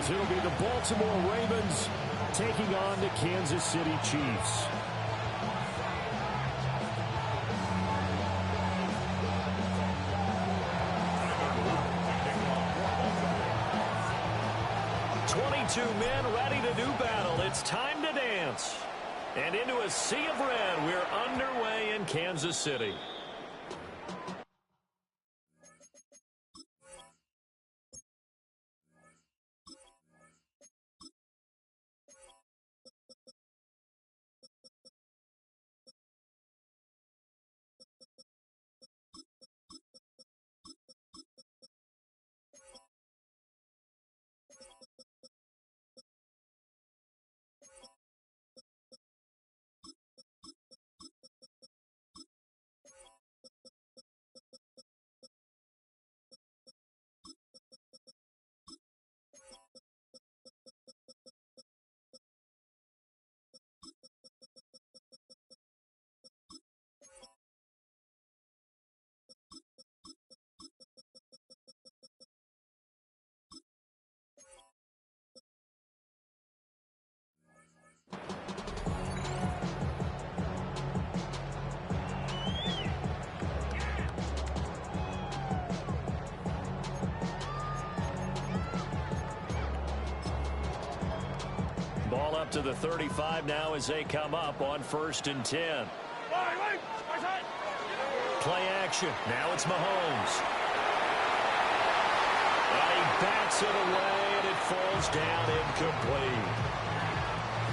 as it'll be the Baltimore Ravens taking on the Kansas City Chiefs. Men ready to do battle. It's time to dance. And into a sea of red, we're underway in Kansas City. Ball up to the 35 now as they come up on 1st and 10. Play action. Now it's Mahomes. And he bats it away, and it falls down incomplete.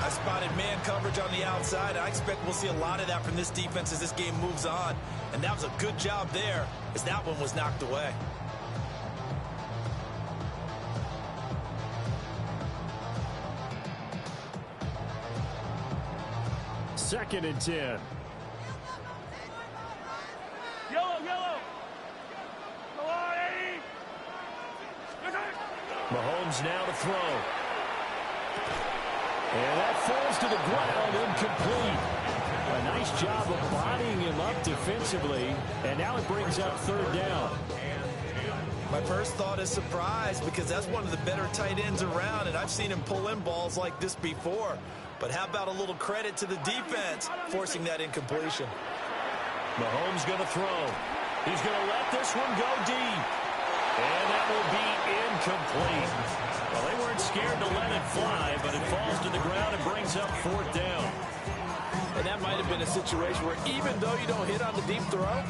I spotted man coverage on the outside. I expect we'll see a lot of that from this defense as this game moves on. And that was a good job there as that one was knocked away. 2nd and 10. Yellow. Mahomes now to throw. And that falls to the ground incomplete. A nice job of bodying him up defensively. And now it brings up 3rd down. My first thought is surprise because that's one of the better tight ends around, and I've seen him pull in balls like this before. But how about a little credit to the defense forcing that incompletion? Mahomes going to throw. He's going to let this one go deep. And that will be incomplete. Well, they weren't scared to let it fly, but it falls to the ground and brings up 4th down. And that might have been a situation where even though you don't hit on the deep throw,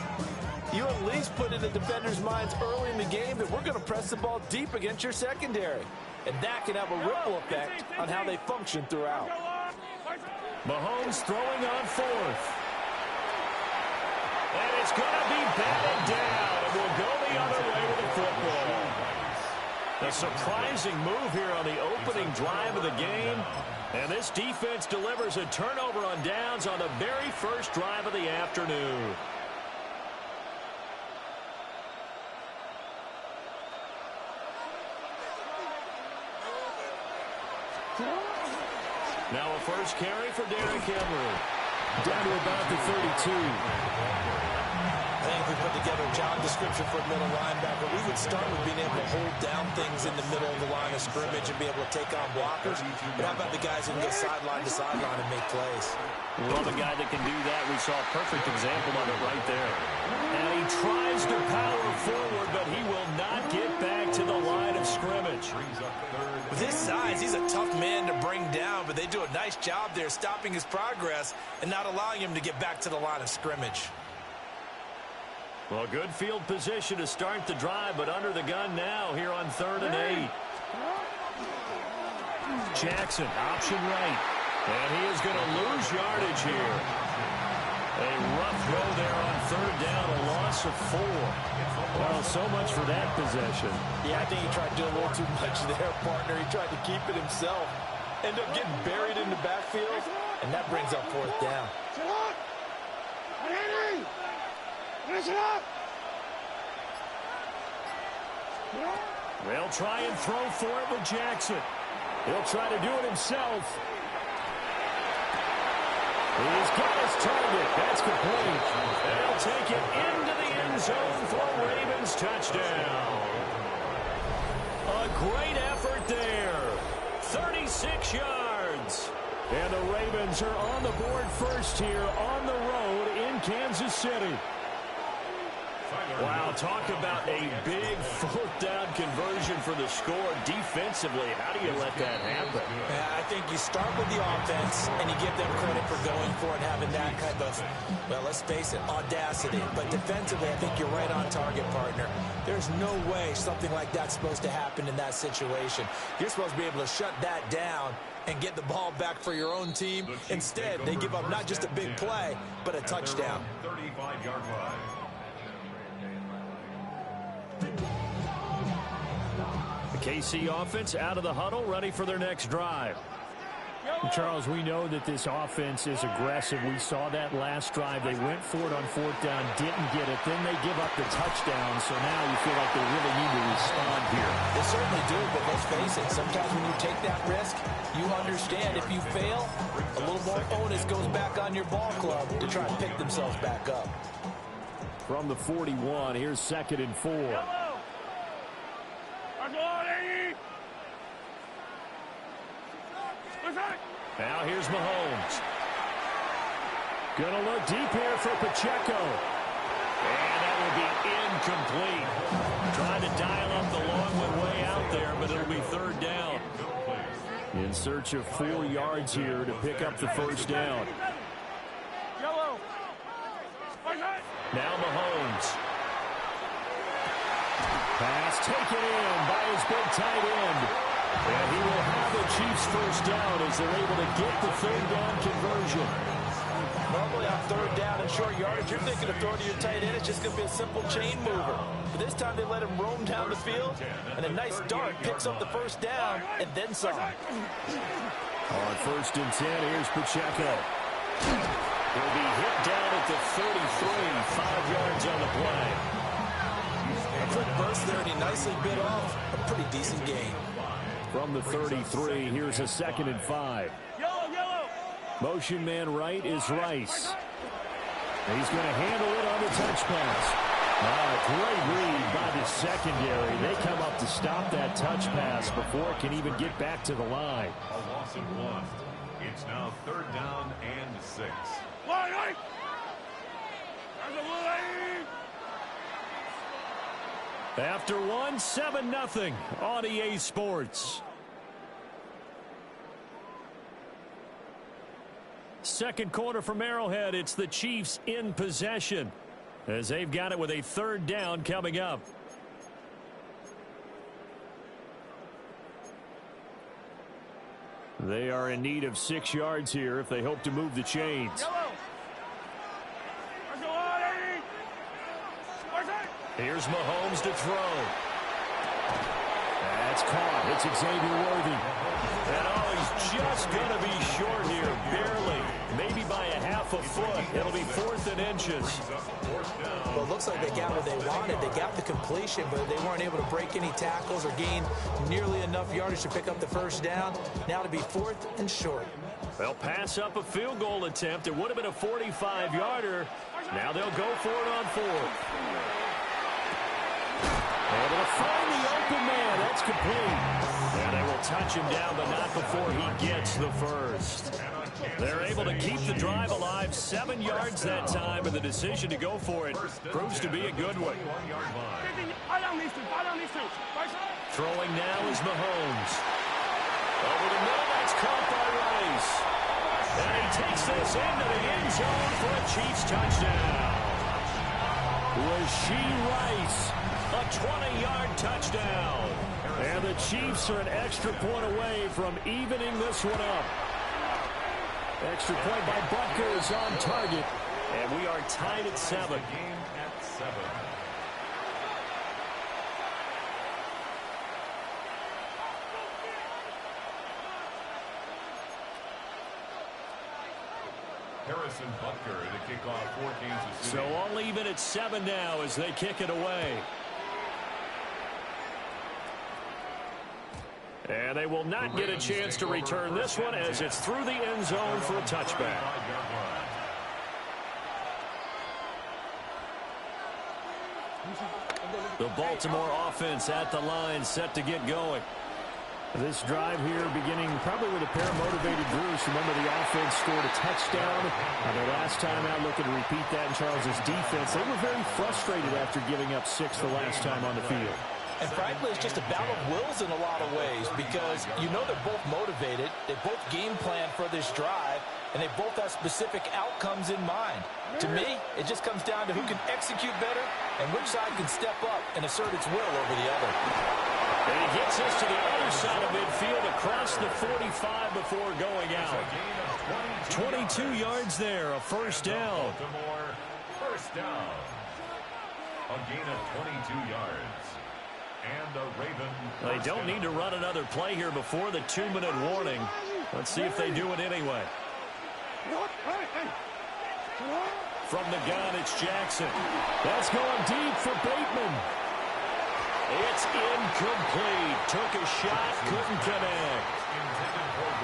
you at least put in the defenders' minds early in the game that we're going to press the ball deep against your secondary. And that can have a ripple effect on how they function throughout. Mahomes throwing on 4th. And it's going to be batted down. It will go the other way with the football. A surprising move here on the opening drive of the game. And this defense delivers a turnover on downs on the very first drive of the afternoon. Now a first carry for Derrick Henry. Down to about the 32. I think if we put together a job description for a middle linebacker, we would start with being able to hold down things in the middle of the line of scrimmage and be able to take on blockers. But how about the guys who can go sideline to sideline and make plays? Love a guy that can do that. We saw a perfect example of it right there. And he tries to power forward, but he will not get back to the line of scrimmage. With his size, he's a tough man to bring down, but they do a nice job there stopping his progress and not allowing him to get back to the line of scrimmage. Well, good field position to start the drive, but under the gun now here on 3rd and 8. Jackson, option right. And he is going to lose yardage here. A rough throw there on 3rd down, a loss of 4. Well, so much for that possession. Yeah, I think he tried to do a little too much there, partner. He tried to keep it himself. Ended up getting buried in the backfield, and that brings up 4th down. They'll try and throw for it with Jackson. He'll try to do it himself. He's got his target. That's complete. And he'll take it into the end zone for a Ravens touchdown. A great effort there. 6 yards. And the Ravens are on the board first here on the road in Kansas City. Wow, talk about a big fourth down conversion for the score. Defensively, how do you let that happen? I think you start with the offense, and you give them credit for going for it, having that kind of, well, let's face it, audacity. But defensively, I think you're right on target, partner. There's no way something like that's supposed to happen in that situation. You're supposed to be able to shut that down and get the ball back for your own team. Instead, they give up not just a big play, but a touchdown. 35-yard line. The KC offense out of the huddle, ready for their next drive. Charles, we know that this offense is aggressive. We saw that last drive. They went for it on fourth down, didn't get it. Then they give up the touchdown, so now you feel like they really need to respond here. They certainly do, but let's face it, sometimes when you take that risk, you understand if you fail, a little more onus goes back on your ball club to try and pick themselves back up. From the 41, here's 2nd and 4. Now here's Mahomes. Gonna look deep here for Pacheco. And that will be incomplete. Trying to dial up the long one way out there, but it'll be 3rd down. In search of 4 yards here to pick up the first down. Now Mahomes. Pass taken in by his big tight end. And he will have the Chiefs first down as they're able to get the 3rd down conversion. Normally on 3rd down and short yardage, you're thinking of throwing to your tight end. It's just going to be a simple chain mover. But this time they let him roam down the field, and a nice dart picks up the first down and then some. On 1st and 10, here's Pacheco. He'll be hit down at the 33, 5 yards on the play. A quick burst there, and he nicely bit off a pretty decent gain. From the 33, here's a 2nd and 5. Motion man right is Rice. He's going to handle it on the touch pass. Great read by the secondary. They come up to stop that touch pass before it can even get back to the line. A loss of 1. It's now 3rd down and 6. After 1, 7-0 on EA Sports. Second quarter from Arrowhead. It's the Chiefs in possession as they've got it with a 3rd down coming up. They are in need of 6 yards here if they hope to move the chains. Here's Mahomes to throw. That's caught. It's Xavier Worthy. And he's just going to be short here, barely. Maybe by a half a foot. It'll be 4th and inches. Well, it looks like they got what they wanted. They got the completion, but they weren't able to break any tackles or gain nearly enough yardage to pick up the first down. Now to be 4th and short. They'll pass up a field goal attempt. It would have been a 45-yarder. Now they'll go for it on 4th. Able to find the open man. That's complete. And they will touch him down, but not before he gets the first. They're able to keep the drive alive. 7 yards that time, and the decision to go for it proves to be a good one. Throwing now is Mahomes. Over the middle, that's caught by Rice. And he takes this into the end zone for a Chiefs touchdown. Rashee Rice. A 20-yard touchdown. And the Chiefs are an extra point away from evening this one up. Extra point by Butker is on target. And we are tied at 7. Game at 7. Harrison Butker to kick off for Kansas City. So all even at 7 now as they kick it away. And they will not get a chance to return this one as it's through the end zone for a touchback. The Baltimore offense at the line set to get going. This drive here beginning probably with a pair of motivated Bruce. Remember, the offense scored a touchdown. The last time out, looking to repeat that in Charles' defense. They were very frustrated after giving up 6 the last time on the field. And frankly, it's just a battle of wills in a lot of ways because you know they're both motivated. They both game plan for this drive, and they both have specific outcomes in mind. To me, it just comes down to who can execute better and which side can step up and assert its will over the other. And he gets us to the other side of midfield across the 45 before going out. 22 yards there, a first down. Baltimore, first down. A gain of 22 yards. And a Raven. They don't need to run another play here before the 2-minute warning. Let's see if they do it anyway. From the gun, it's Jackson. That's going deep for Bateman. It's incomplete. Took a shot, couldn't connect.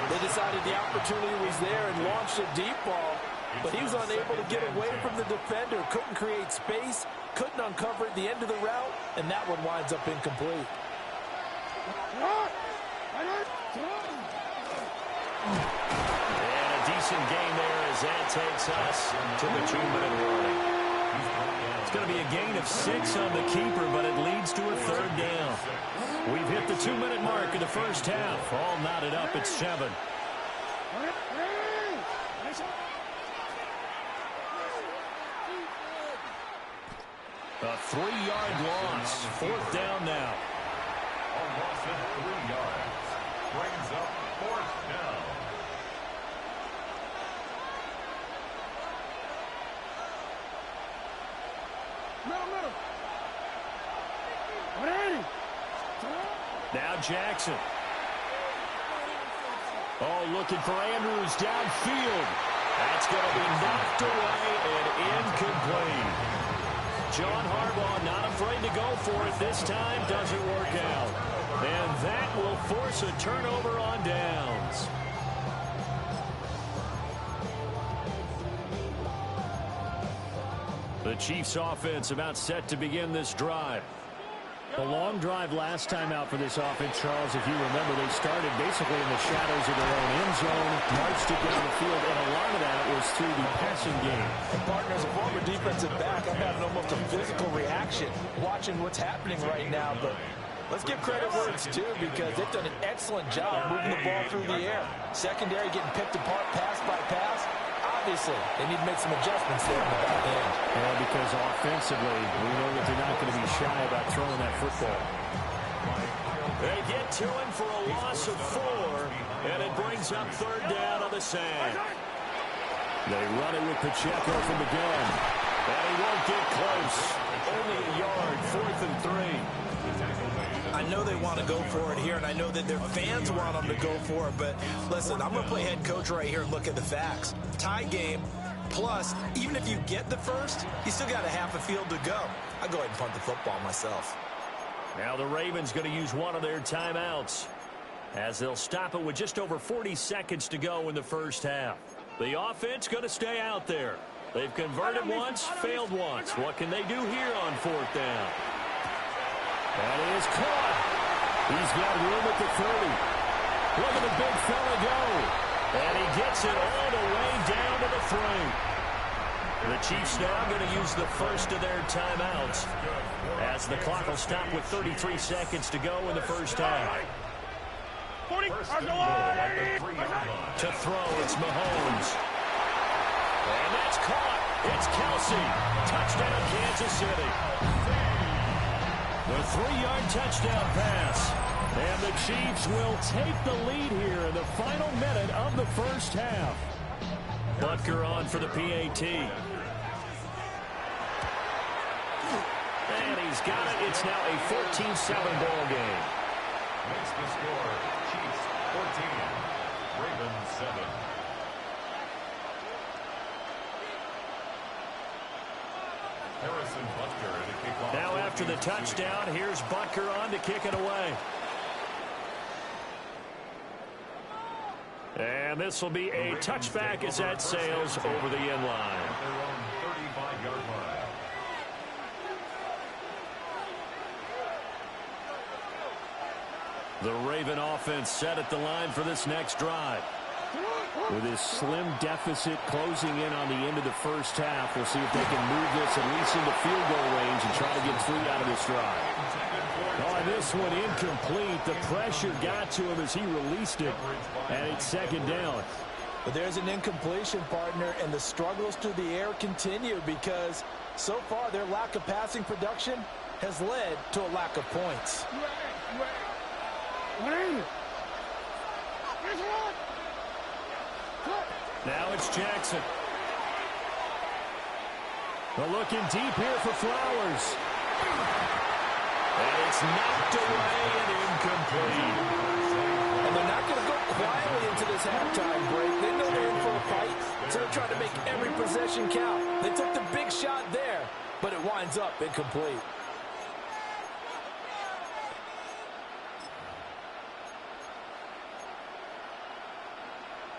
They decided the opportunity was there and launched a deep ball, but he was unable to get away from the defender. Couldn't create space, couldn't uncover at the end of the route, and that one winds up incomplete. And a decent game there as that takes us to the 2-minute warning. It's going to be a gain of 6 on the keeper, but it leads to a third down. We've hit the 2-minute mark in the first half. All knotted up at 7. A 3-yard loss. 4th down now. A loss of 3 yards. Brings up 4th down. Now Jackson. Oh, looking for Andrews downfield. That's going to be knocked away and incomplete. John Harbaugh not afraid to go for it this time. Doesn't work out. And that will force a turnover on downs. The Chiefs offense about set to begin this drive. A long drive last time out for this offense, Charles. If you remember, they started basically in the shadows of their own end zone, marched it down the field, and a lot of that was through the passing game. And partner, as a former defensive back, I'm having almost a physical reaction watching what's happening right now. But let's give credit where it's due because they've done an excellent job moving the ball through the air. Secondary getting picked apart pass by pass. Obviously, they need to make some adjustments there in the back end. Yeah, because offensively, we know that they're not going to be shy about throwing that football. They get to him for a loss of 4, and it brings up 3rd down on the sand. They run it with Pacheco from the gun. And he won't get close. Only a yard, 4th and 3. I know they want to go for it here, and I know that their fans want them to go for it, but listen, I'm going to play head coach right here and look at the facts. Tie game, plus, even if you get the first, you still got a half a field to go. I'll go ahead and punt the football myself. Now the Ravens going to use one of their timeouts as they'll stop it with just over 40 seconds to go in the first half. The offense going to stay out there. They've converted once, failed once. What can they do here on 4th down? That is caught. He's got room at the 30. Look at the big fella go. And he gets it all the way down to the 3. The Chiefs now going to use the first of their timeouts as the clock will stop with 33 seconds to go in the first half. To throw, it's Mahomes. And that's caught. It's Kelsey. Touchdown, Kansas City. The 3-yard touchdown pass. And the Chiefs will take the lead here in the final minute of the first half. Butker on for the PAT. And he's got it. It's now a 14-7 ball game. Makes the score Chiefs 14, Ravens 7. Harrison Butker to kick off. Now after the touchdown, here's Butker on to kick it away. And this will be a touchback as that sails over the end line. At their own 35-yard line. The Raven offense set at the line for this next drive. With this slim deficit closing in on the end of the first half, we'll see if they can move this at least into field goal range and try to get 3 out of this drive. Oh, this one incomplete. The pressure got to him as he released it, and it's second down. But there's an incompletion, partner, and the struggles through the air continue because so far their lack of passing production has led to a lack of points. Now it's Jackson. They're looking deep here for Flowers. And it's knocked away and incomplete. And they're not going to go quietly into this halftime break. They know they're in for a fight, so they're trying to make every possession count. They took the big shot there, but it winds up incomplete.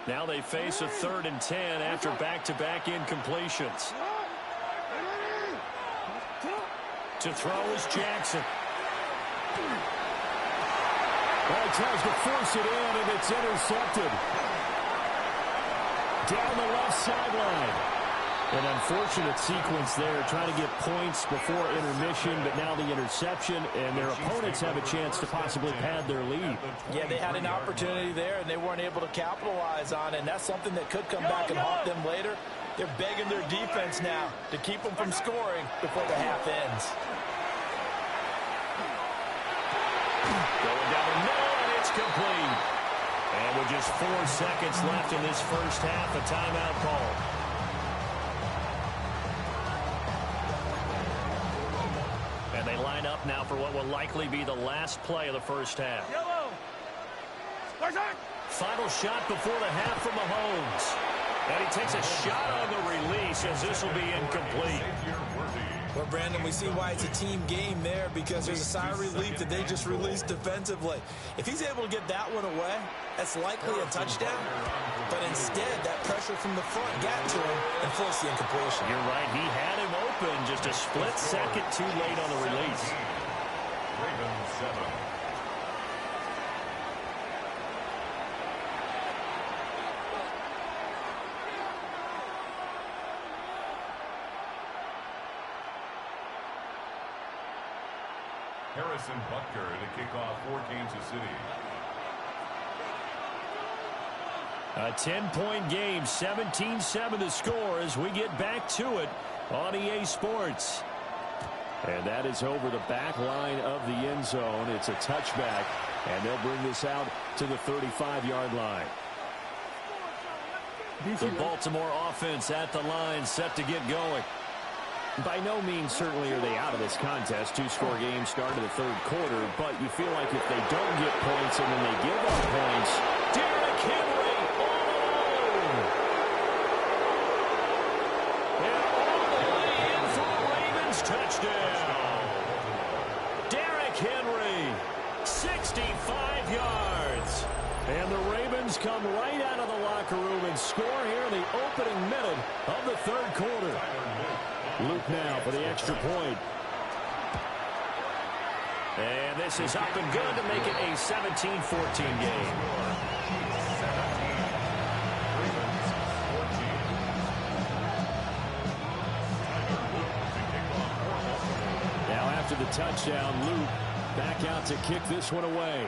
Now they face a 3rd and 10 after back-to-back incompletions. To throw is Jackson. Well, he tries to force it in, and it's intercepted. Down the left sideline. An unfortunate sequence there, trying to get points before intermission, but now the interception, and their opponents have a chance to possibly pad their lead. Yeah, they had an opportunity there, and they weren't able to capitalize on it, and that's something that could come back and haunt them later. They're begging their defense now to keep them from scoring before the half ends. Going down the middle, and it's complete. And with just 4 seconds left in this first half, a timeout call. And they line up now for what will likely be the last play of the first half. Yellow. Final shot before the half from Mahomes. And he takes a shot on the release as this will be incomplete. Well, Brandon, we see why it's a team game there because there's a sigh of relief that they just released defensively. If he's able to get that one away, that's likely a touchdown. But instead, that pressure from the front got to him and forced the incompletion. You're right. He had him open just a split second too late on the release. Ravens 7. Harrison Butker to kick off for Kansas City. A 10-point game, 17-7 the score as we get back to it on EA Sports. And that is over the back line of the end zone. It's a touchback, and they'll bring this out to the 35-yard line. The Baltimore offense at the line, set to get going. By no means certainly are they out of this contest. 2-score game start of the third quarter, but you feel like if they don't get points and then they give up points. Derrick Henry all alone. And all the way in for a Ravens touchdown. Derrick Henry, 65 yards. And the Ravens come right out of the locker room and score here in the opening minute of the third quarter. Luke now for the extra point. And this is up and good to make it a 17-14 game. Now after the touchdown, Luke back out to kick this one away.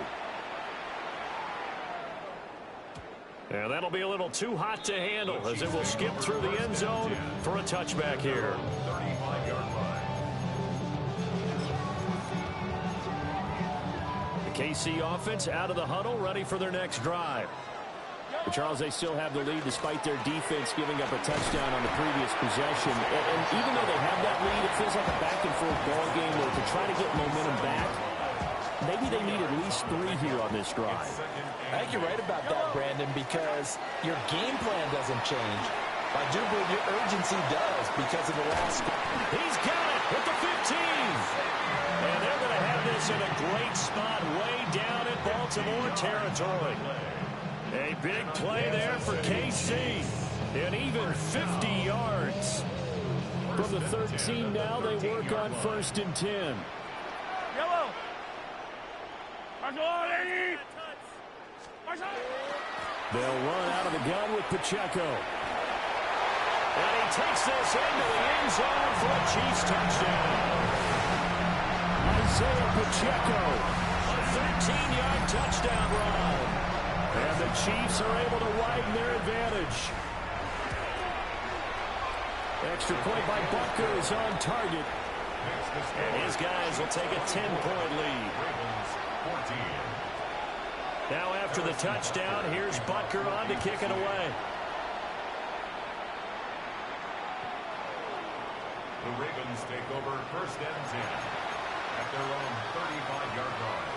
And that'll be a little too hot to handle as it will skip through the end zone for a touchback here. 35-yard line. The KC offense out of the huddle, ready for their next drive. But Charles, they still have the lead despite their defense giving up a touchdown on the previous possession. And even though they have that lead, it feels like a back-and-forth ball game where to try to get momentum back, maybe they need at least 3 here on this drive. I think you're right about that, Brandon, because your game plan doesn't change. I do believe your urgency does because of the last. He's got it at the 15. And they're going to have this in a great spot way down in Baltimore territory. A big play there for KC. And even 50 yards. From the 13 now, they work on 1st and 10. Yellow. They'll run out of the gun with Pacheco. And he takes this into the end zone for a Chiefs touchdown. Isaiah Pacheco. A 13-yard touchdown run. And the Chiefs are able to widen their advantage. Extra point by Butker is on target. And his guys will take a 10-point lead. Now after the touchdown, here's Butker on to kick it away. The Ravens take over 1st and 10 at their own 35-yard line.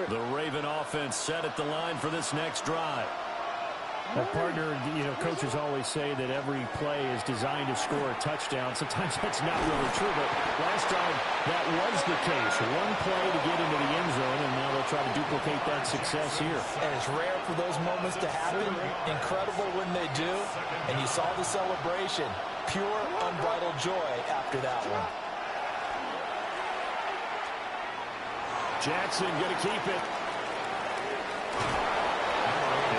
The Raven offense set at the line for this next drive. Partner, coaches always say that every play is designed to score a touchdown. Sometimes that's not really true, but last drive that was the case. One play to get into the end zone, and now they'll try to duplicate that success here. And it's rare for those moments to happen. Incredible when they do. And you saw the celebration. Pure, unbridled joy after that one. Jackson going to keep it.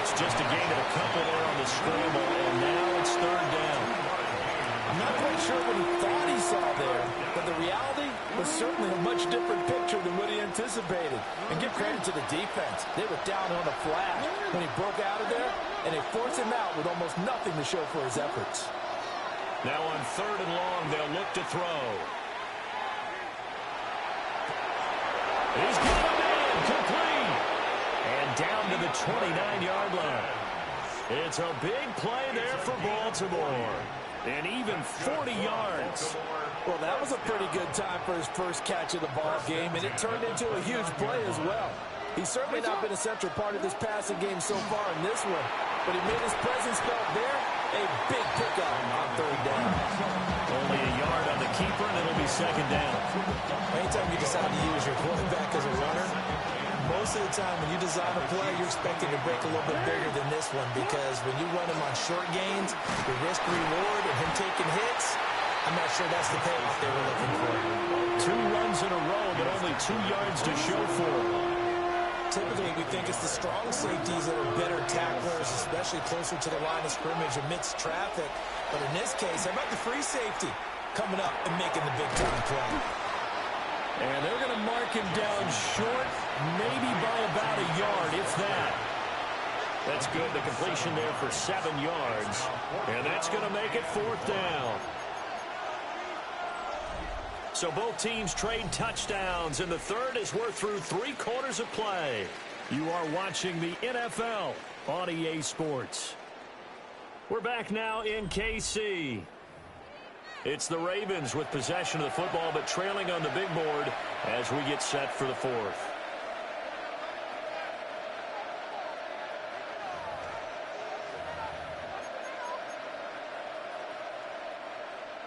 It's just a gain of a couple there on the scramble, and now it's 3rd down. I'm not quite sure what he thought he saw there, but the reality was certainly a much different picture than what he anticipated. And give credit to the defense. They were down on a flash when he broke out of there, and they forced him out with almost nothing to show for his efforts. Now on 3rd and long, they'll look to throw. He's got him in, complete. And down to the 29-yard line. It's a big play there for Baltimore. And even 40 yards. Well, that was a pretty good time for his first catch of the ball game, and it turned into a huge play as well. He's certainly not been a central part of this passing game so far in this one, but he made his presence felt there. A big pickup on 3rd down. Only a yard on the keeper, and it'll be 2nd down. Anytime you decide to use your quarterback as a runner, most of the time when you design a play, you're expecting to break a little bit bigger than this one, because when you run him on short gains, the risk-reward and him taking hits, I'm not sure that's the payoff they were looking for. 2 runs in a row, but only 2 yards to show for it. Typically, we think it's the strong safeties that are better tacklers, especially closer to the line of scrimmage amidst traffic. But in this case, how about the free safety coming up and making the big-time play? And they're going to mark him down short, maybe by about a yard, if that. That's good. The completion there for 7 yards. And that's going to make it 4th down. So both teams trade touchdowns, and the third as we're through 3 quarters of play. You are watching the NFL on EA Sports. We're back now in KC. It's the Ravens with possession of the football, but trailing on the big board as we get set for the 4th.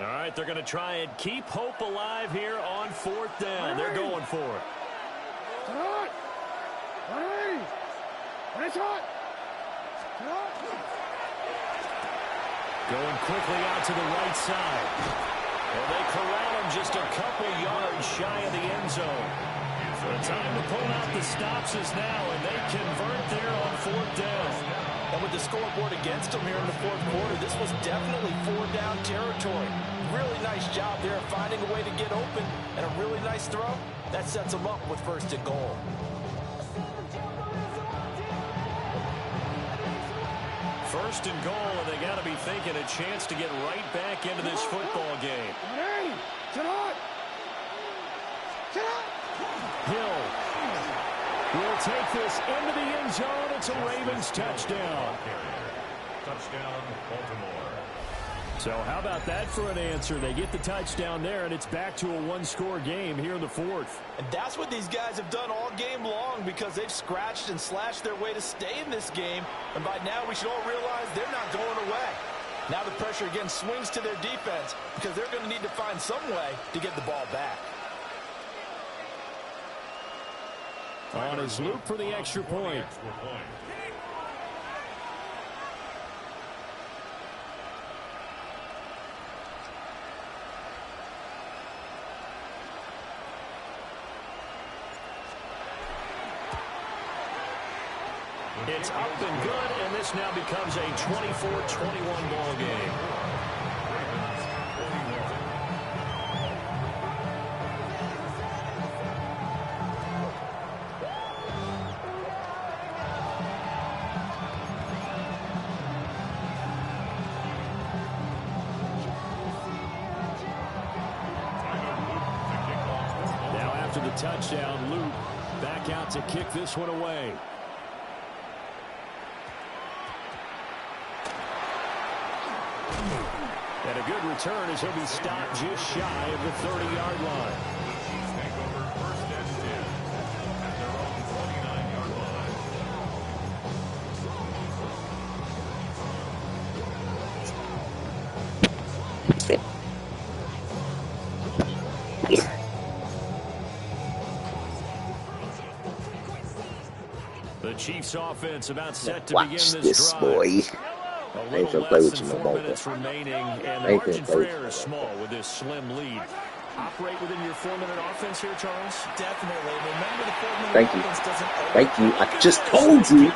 All right, they're going to try and keep hope alive here on 4th down. They're going for it. Going quickly out to the right side. And they corral him just a couple yards shy of the end zone. The time to pull out the stops is now, and they convert there on 4th down. And with the scoreboard against them here in the 4th quarter, this was definitely 4-down territory. Really nice job there of finding a way to get open, and a really nice throw. That sets them up with 1st and goal. First and goal, and they got to be thinking a chance to get right back into this football game. Hill will take this into the end zone. It's a Ravens touchdown. Touchdown, Baltimore. So how about that for an answer? They get the touchdown there, and it's back to a 1-score game here in the 4th. And that's what these guys have done all game long, because they've scratched and slashed their way to stay in this game. And by now, we should all realize they're not going away. Now the pressure again swings to their defense, because they're going to need to find some way to get the ball back. On his loop for the extra point. It's up and good, and this now becomes a 24-21 ball game. Now after the touchdown, Luke back out to kick this one away. And a good return as he'll be stopped just shy of the 30-yard line. Take over first and 10 at their own 29-yard line. The Chiefs offense about set to Watch begin this, drive. boy. A I ain't little finna play less with than you no 4 more. minutes remaining, and I the ain't finna margin play for with you error no is small with this slim lead. Operate within your 4-minute offense here, Charles? Definitely. Remember, the 4-minute Thank you. offense doesn't always... Thank you. I just told you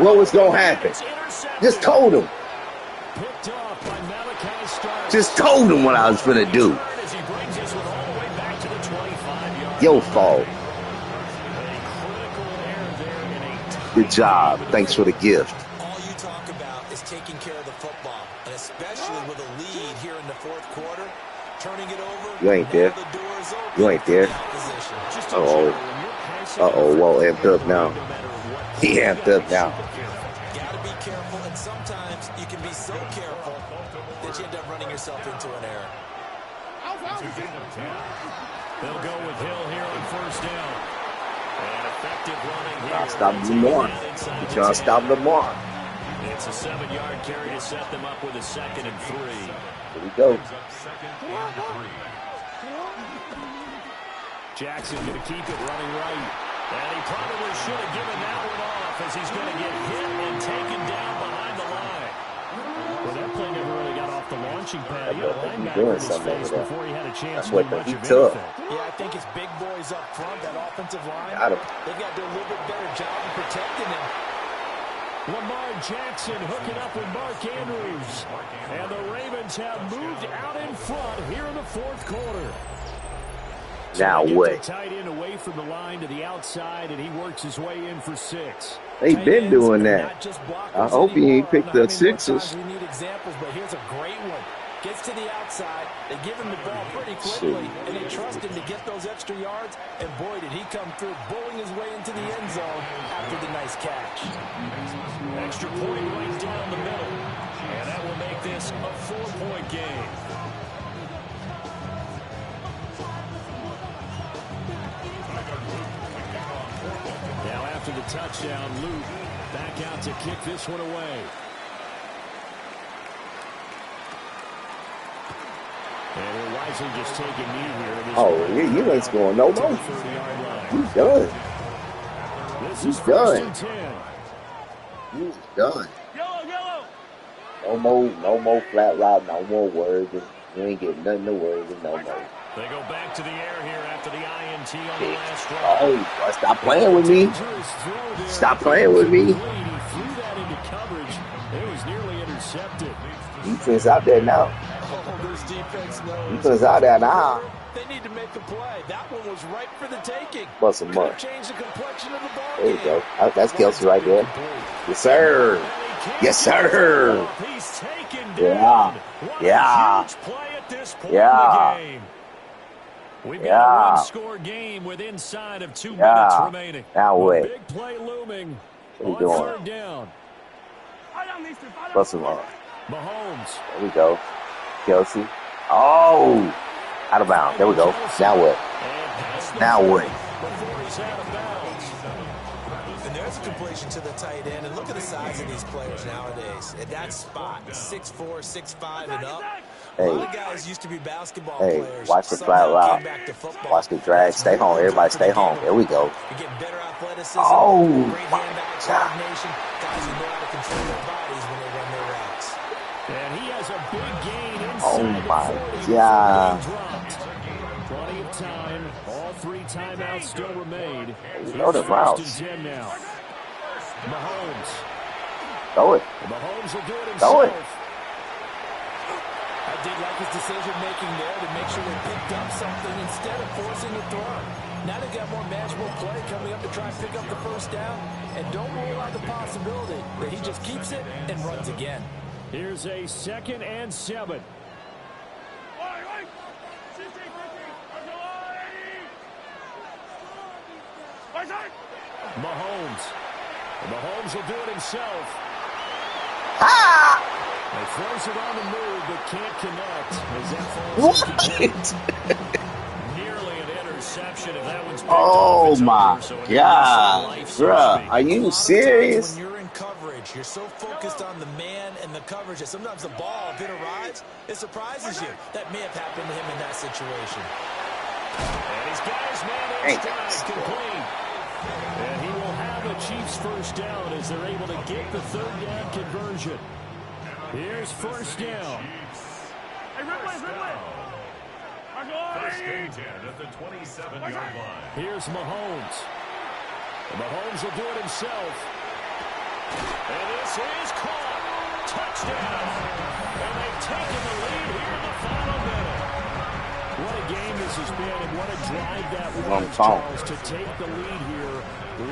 what was going to happen. Just told him. Picked off by Malachi Starks. Just told him what I was going to do. As he brings this one all the way back to the 25-yard Your line. fault. A critical error there in a tight Good job. game. Thanks for the gift. All you talk about is taking care of the football, and especially with a lead here in the fourth quarter, turning it over. You ain't there. Now the door is open You ain't for there. the opposition. Just in Uh-oh. general, when you're passing Uh-oh. Walt amped up now. no matter what, He amped up now. Got to be careful, and sometimes you can be so careful that you end up running yourself into an error. They'll go with Hill here on first down. And effective running here. I'll stop Lamar. You trying to stop Lamar. It's a 7-yard carry to set them up with a 2nd and 3. Here we go. Jackson going to keep it running right. And he probably should have given that one off as he's going to get hit and taken down behind the line. Well, that play never really got off the launching pad. He had a That boy think he linebacker doing in his something face over there. before he had a chance That to boy do think much he of tough. anything. Yeah, I think it's big boys up front, that offensive line. Got him. They've got to do a little bit better job of protecting him. Lamar Jackson hooking up with Mark Andrews. And the Ravens have moved out in front here in the fourth quarter. Now They get what? the tight end away from the line to the outside, and he works his way in for 6. They Tight been ends doing are that. not just I blockers hope he anymore. ain't picked I don't know the how many more Sixers. times we need examples, but here's a great one. Gets to the outside, they give him the ball pretty quickly, and they trust him to get those extra yards, and boy, did he come through, bowling his way into the end zone after the nice catch. Extra point right down the middle. And that will make this a 4-point game. Now after the touchdown, Luke back out to kick this one away. And we're wisely just taking knee here. Oh, you ain't scoring no more. 30-yard line. He's done. This He's is first and done. 10. He's done. Yellow. No more flat route, no more words. You ain't getting nothing to worry with no more. They go back to the air here after the INT on the last drive. Oh, boy, stop playing with me. Dangerous throw there. Stop playing with me. He threw that into coverage. It was nearly intercepted. Defense out there now. Oh, this defense knows. Defense out there now. They need to make a play. That one was ripe for the taking. Bust some Could mud. have changed the complexion of the ball There you game. go. That's Kelsey right there. Yes, sir. Yes, sir. He's taken down. Yeah. What Yeah. a huge play at this point Yeah. in the game. We've got Yeah. a one-score game with inside of 2 minutes Yeah. remaining. Now A what? big play looming What you on doing? 3rd down. Bust some mud. Mahomes. There we go. Kelsey. Oh. Out of bounds. There we go. Now what? Now what? Before he's out of bounds. And there's a completion to the tight end. And look at the size of these players nowadays. At that spot, 6'4", 6'5", and up. A lot of Hey. guys used to be basketball Hey, players. watch the Somehow flat route. came back to football. Watch the drag. Stay home. Everybody stay home. There we go. You get better athleticism, Oh, great my hand-eye God. coordination. Guys who know how to control their bodies when they run their routes. And he has a big gain inside Oh, the my 40 before God. being dropped. Plenty of time. All 3 timeouts still remain. You know the Here's routes. 1st and 10 now. Mahomes. Throw it. Mahomes will do it Throw himself. it. I did like his decision-making there to make sure they picked up something instead of forcing a throw. Now they've got more manageable play coming up to try and pick up the first down. And don't rule out the possibility that he just keeps it and runs again. Here's a 2nd and 7. Mahomes. Mahomes will do it himself. Ah! He throws it on the move, but can't connect. As that falls What? Nearly an interception. If that one's picked Oh off, it's my over. So an God, life, so to bruh. speak. Are you serious? When you're in coverage, you're so focused on the man and the coverage that sometimes the ball, if it arrives, it surprises you. That may have happened to him in that situation. And he's got his man in stride, complete. And he will have the Chiefs first down as they're able to get the 3rd down conversion. Here's 1st down. First and 10 at the 27-yard line. Here's Mahomes. Mahomes will do it himself. And this is caught. Touchdown. And they've taken the lead here in the final minute. What a game this has been, and what a drive that was, Charles, to take the lead here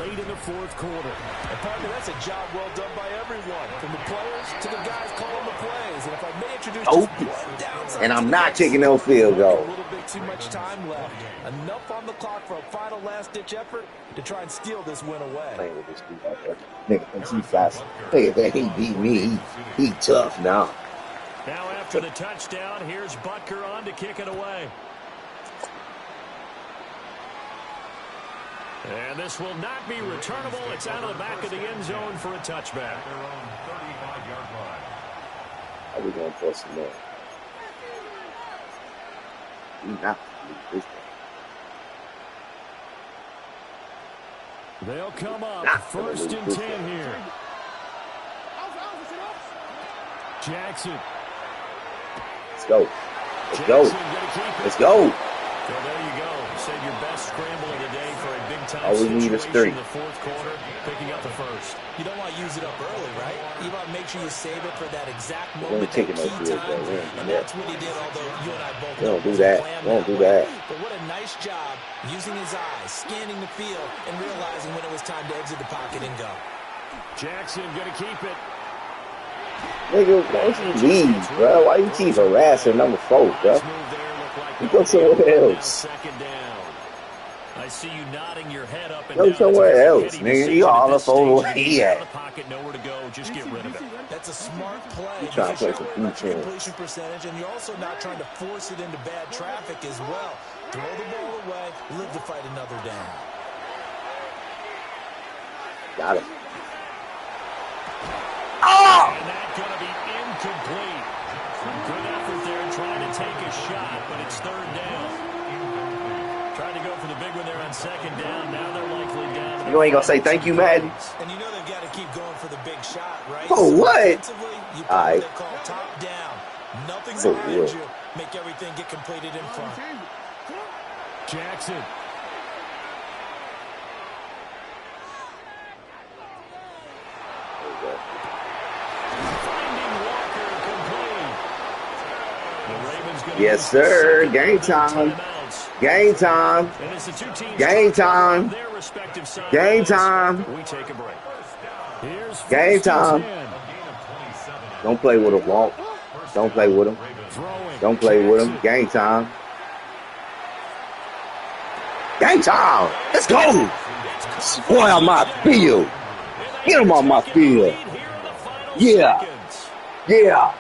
late in the 4th quarter. And partner, that's a job well done by everyone, from the players to the guys calling the plays. And if I may introduce just one downside, And I'm not taking no field goal. a little bit too much time left. Enough on the clock for a final last-ditch effort to try and steal this win away. Playing with this dude out there. Nigga, he fast. Nigga, that he beat me. He tough now. Now after the touchdown, here's Butker on to kick it away. And this will not be returnable. It's out of the back of the end zone for a touchback. Their own 35-yard line. How we going for some more? We not lose this They'll come up Not gonna 1st lose and this 10 game. here. Jackson. Let's go. Let's go. Jackson gonna keep it. Let's go. So there you go. Save your best scramble of the day for a big-time All we need is situation 3. in the 4th quarter, picking up the first. You don't want to use it up early, right? You want to make sure you save it for that exact We're moment, that taking key those field time. goals in. And that's what he did, although you and I both We know don't do it that. wasn't planned We don't do way. that. But what a nice job using his eyes, scanning the field, and realizing when it was time to exit the pocket and go. Jackson gonna keep it. Nigga, why don't you leave, bro? Why you keep harassing number 4, bro? Nice move there. Looked like You go somewhere else. 2nd down. I see you nodding your head up and Go down. somewhere It's a very else, heady nigga. decision You all at this up over stage. where he He's out at. of the pocket, nowhere to go. Just get rid of it. That's a smart play. You trying to play because some you're worried about your defense. completion percentage, and you're also not trying to force it into bad traffic as well. Throw the ball away, live to fight another down. Got it. And that's going to be incomplete. Good effort there trying to take a shot, but it's 3rd down. Trying to go for the big one there on 2nd down. Now they're likely down to the You ain't gonna say thank you, Madden? And you know they've got to keep going for the big shot, right? Oh, what? Defensively, you All play right. what they call top down. Nothing For behind real. you. Make everything get completed in front. Jackson. Finding Walker complete. The Ravens gonna Yes, use sir. the Game second time. timeouts. Game time. And as the two teams Game time. their respective Game sidelines, time. we take a break. Here's Game 1st and time. 10. Don't play with him, Walt. Don't play with him. Throwing. Don't play with him. Game time. Game time. Let's go. Boy, on my field. Get him on my field. Yeah. Yeah.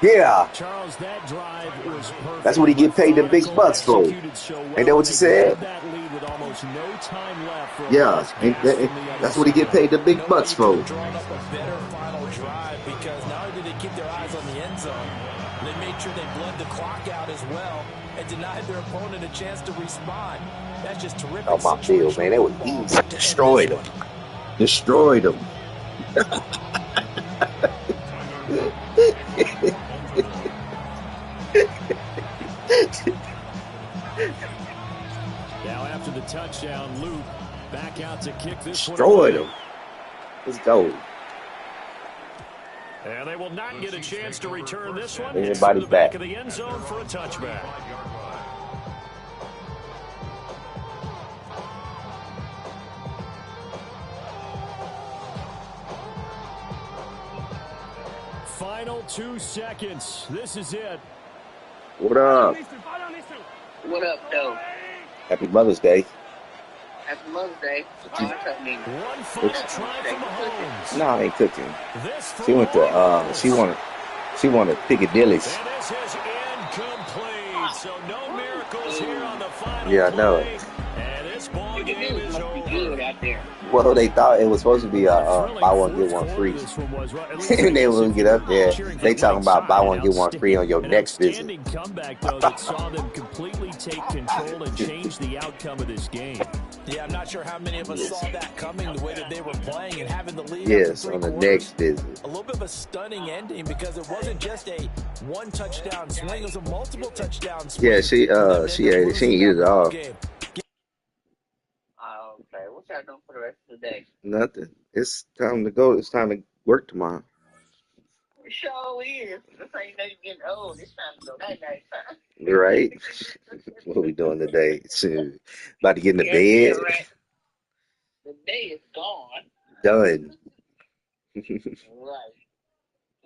Yeah. Charles, that drive was perfect. That's what he get paid the big bucks for. Executed so well. Ain't that what you said? They grabbed that lead with almost no time left for a Yeah. last pass from the other That's what he get side. paid the big bucks for. Drawn up a better final drive because not only did they keep their eyes on the end zone, they made sure they bled the clock out as well and denied their opponent a chance to respond. That's just terrific. On my field, man. They was easy. Destroyed him. Destroyed him. Now after the touchdown, Luke back out to kick this Destroyed one him. Let's go. And they will not get a chance to return this one. Bring It's your through body the back back. of the end zone for a touchback. Final 2 seconds. This is it. What up? What up, though? Happy Mother's Day. Happy Mother's Day. What's up, nigga? One final try from Mahomes. No, I ain't cooking. This She went to from she wanted Piccadilly's. And this is incomplete. So no miracles here on the final Yeah, I know play. it. And this ball game is Must be good over. out there. Well, they thought it was supposed to be buy one get one free. And they wouldn't get up there. They talking about buy one get one free on your next visit. Outstanding comeback, though, that saw them completely take control and change the outcome of this game. Yeah, I'm not sure how many of us saw that coming, the way that they were playing and having the lead. Yes, after on the 3 quarters. next visit. A little bit of a stunning ending because it wasn't just a one touchdown swing; it was a multiple touchdown swing. Yeah, she ate it. She ain't eat it all. Okay, what y'all doing for the rest of the day? Nothing. It's time to go. It's time to work tomorrow. It sure is. That's how you know you're getting old. It's time to go night-night time. You're right. What are we doing today? Soon. About to get in the Yeah, bed. right. The day is gone. Done. Right.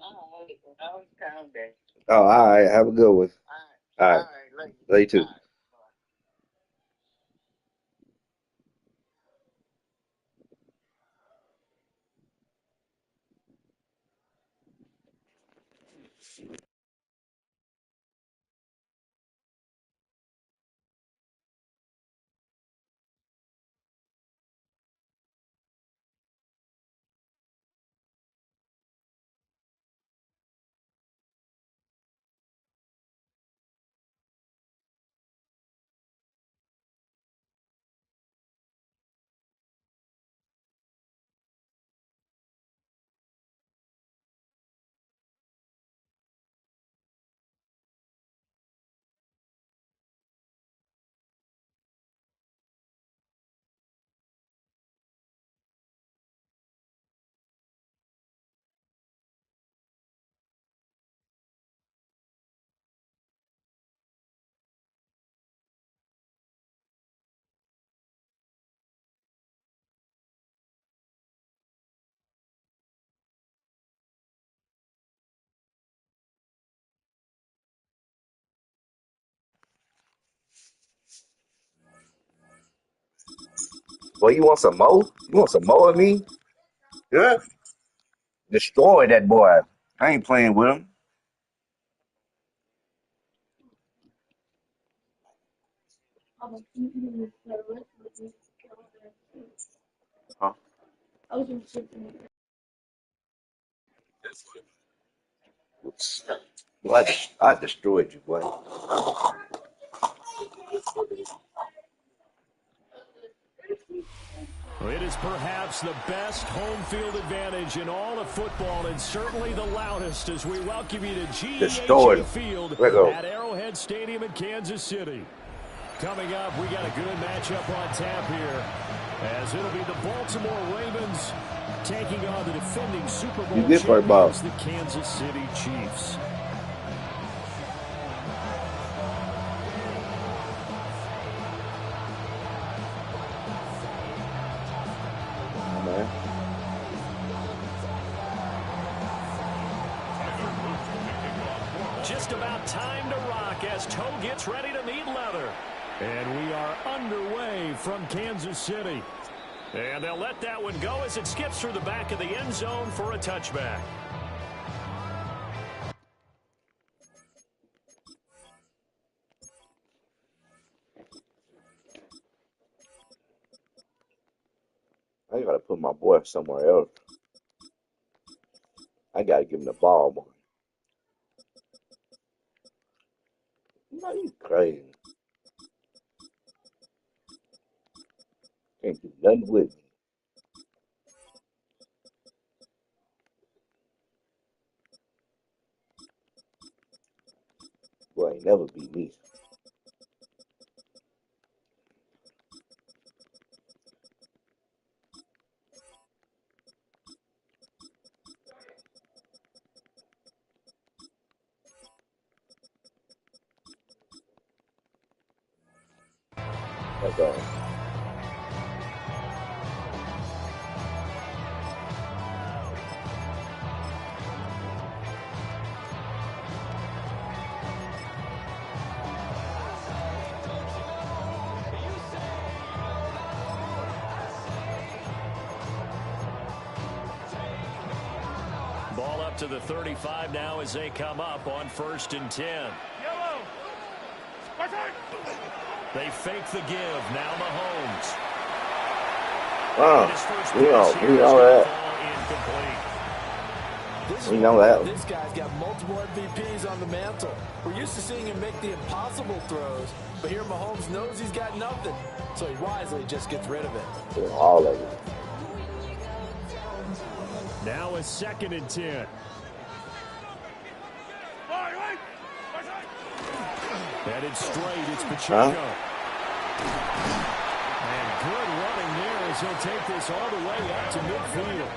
All right. Now it's time day. Oh, all right. Have a good one. All All right. right. Love you. Love you too. All right. Boy, you want some more? You want some more of me? Yeah. Destroy that boy. I ain't playing with him. Huh? Boy, I destroyed you, boy. It is perhaps the best home field advantage in all of football and certainly the loudest as we welcome you to Destroyed GEHA him. Field Let go. at Arrowhead Stadium in Kansas City. Coming up, we got a good matchup on tap here as it'll be the Baltimore Ravens taking on the defending Super Bowl You good for it, Bob. champions, the Kansas City Chiefs. Man. Just about time to rock as Toe gets ready to meet leather. And we are underway from Kansas City. And they'll let that one go as it skips through the back of the end zone for a touchback. I gotta put my boy somewhere else. I gotta give him the ball, boy. No, you crazy. Can't do nothing with me. Boy, ain't never beat me. Okay. Ball up to the 35 now as they come up on 1st and 10. Yellow. They fake the give. Now Mahomes. We know that. We know that. This guy's got multiple MVPs on the mantle. We're used to seeing him make the impossible throws, but here Mahomes knows he's got nothing, so he wisely just gets rid of it. All of it. Now a 2nd and 10. Headed straight, it's Pacheco. And good running there as he'll take this all the way up to midfield.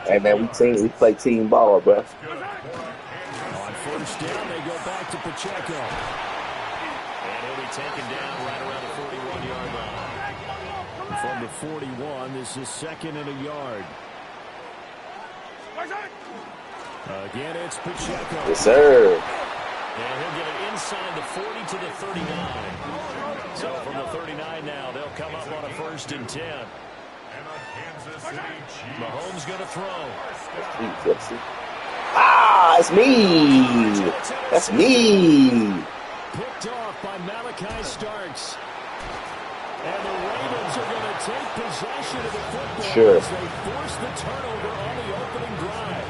Hey, man, we play team ball, bro. On 1st down, they go back to Pacheco. And he'll be taken down right around the 41-yard line. From the 41, this is 2nd and a yard. Again, it's Pacheco. Yes, sir. And he'll get it inside the 40 to the 39. So from the 39 now, they'll come up on a 1st and 10. Mahomes going to throw. It's me. That's me. Picked off by Malachi Starks. And the Ravens are going to take possession of the football as they force the turnover on the opening drive.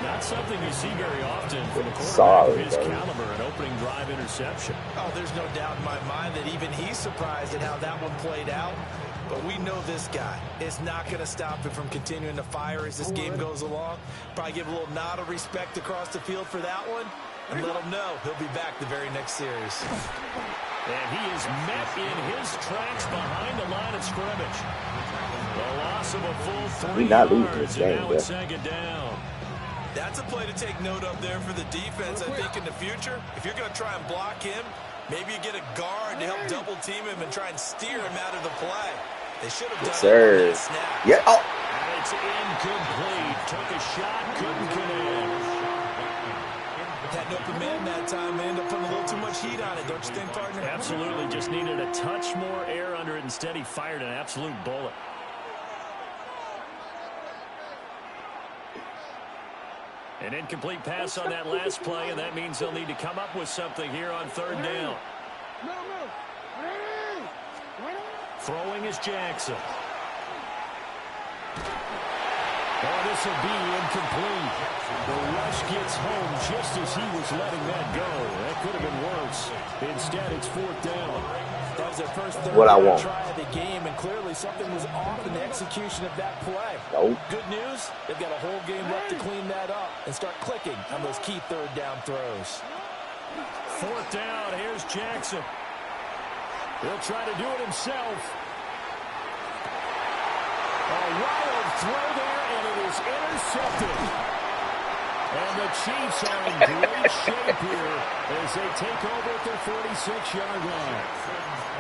Not something you see very often from a quarterback of his caliber, an opening drive interception. Oh, there's no doubt in my mind that even he's surprised at how that one played out. But we know this guy is not going to stop him from continuing to fire as this game goes along. Probably give a little nod of respect across the field for that one. And let him know he'll be back the very next series. And he is met in his tracks behind the line of scrimmage. The loss of a full 3 yards, and now it's 2nd down. That's a play to take note of there for the defense, I think, in the future. If you're going to try and block him, maybe you get a guard to help double-team him and try and steer him out of the play. They should have done it on that snap. Yeah. Oh. And it's incomplete. Took a shot, couldn't connect. Had an open man that time and ended up putting a little too much heat on it, don't you think, partner? Absolutely. Just needed a touch more air under it. Instead, he fired an absolute bullet. An incomplete pass on that last play, and that means they'll need to come up with something here on 3rd down. Throwing is Jackson. Oh, this will be incomplete. The rush gets home just as he was letting that go. That could have been worse. Instead, it's 4th down. That was their first third try of the game, and clearly something was off in the execution of that play. Good news, they've got a whole game left to clean that up and start clicking on those key 3rd down throws. 4th down, here's Jackson. He'll try to do it himself. A wild throw there, and it is intercepted. And the Chiefs are in great shape here as they take over at their 46-yard line.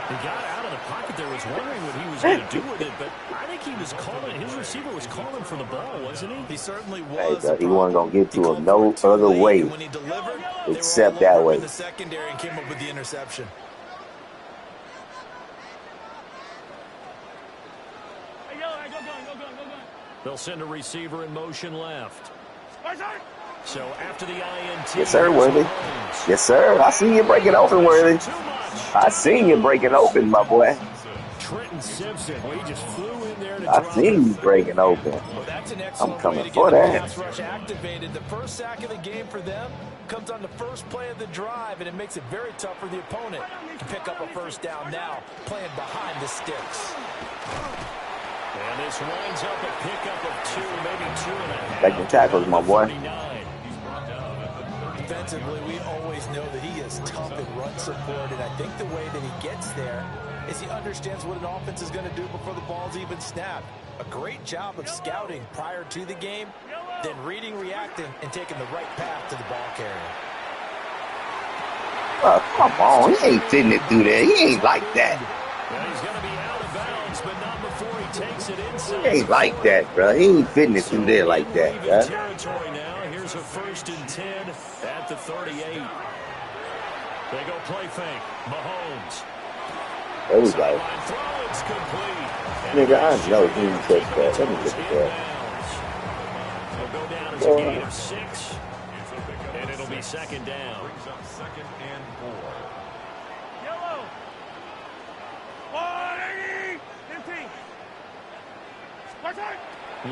He got out of the pocket there, was wondering what he was going to do with it, but I think he was calling, his receiver was calling for the ball, wasn't he? He certainly was. He wasn't going to get to him no other way except that way. The secondary and came up with the interception. They'll send a receiver in motion left. So after the INT. Yes, sir, Worthy. Yes, sir. I see you breaking open, Worthy. I seen you breaking open, my boy. Trenton Simpson, well, he just flew in there to I seen you breaking open. Well, that's an excellent I'm coming way to for get that. the pass rush activated. The first sack of the game for them comes on the first play of the drive, and it makes it very tough for the opponent to pick up a 1st down now, playing behind the sticks. And this winds up a pickup of 2, maybe 2.5. Take the tackles, my boy. Defensively, we always know that he is tough in run support, and I think the way that he gets there is he understands what an offense is going to do before the ball's even snapped. A great job of scouting prior to the game, then reading, reacting, and taking the right path to the ball carrier. Oh, come on. He ain't fitting it through there. He ain't like that. Well, he's going to be out of bounds, but not before he takes it inside. He ain't like that, bro. He ain't fitting it through there like that, bro. Territory now. Here's a 1st and 10 at the 38. They go play fake. Mahomes. There we go. Nigga, I know he didn't catch that. Let me get the ball. He'll go down as a gain of 6, and it'll be 2nd down. Brings up 2nd and 4. Yellow. 180. 15.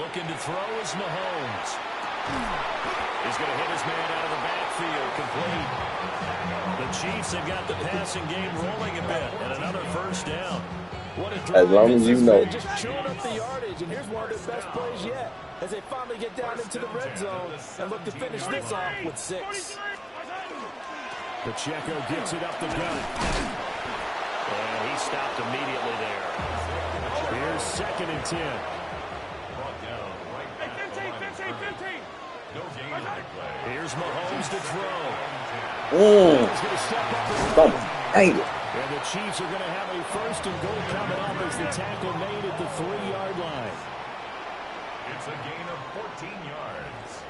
Looking to throw is Mahomes. He's going to hit his man out of the backfield. Complete. The Chiefs have got the passing game rolling a bit, and another 1st down. What a As long as you know. just chewing up the yardage, and here's one of their best plays yet as they finally get down into the red zone and look to finish this off with 6. Pacheco gets it up the gut. And he stopped immediately there. Here's 2nd and 10. Brought down right back the line of scrimmage. No gain on the play. Here's Mahomes to throw. Dang it. And the Chiefs are going to have a 1st and goal coming up as the tackle made at the 3-yard line. It's a gain of 14 yards.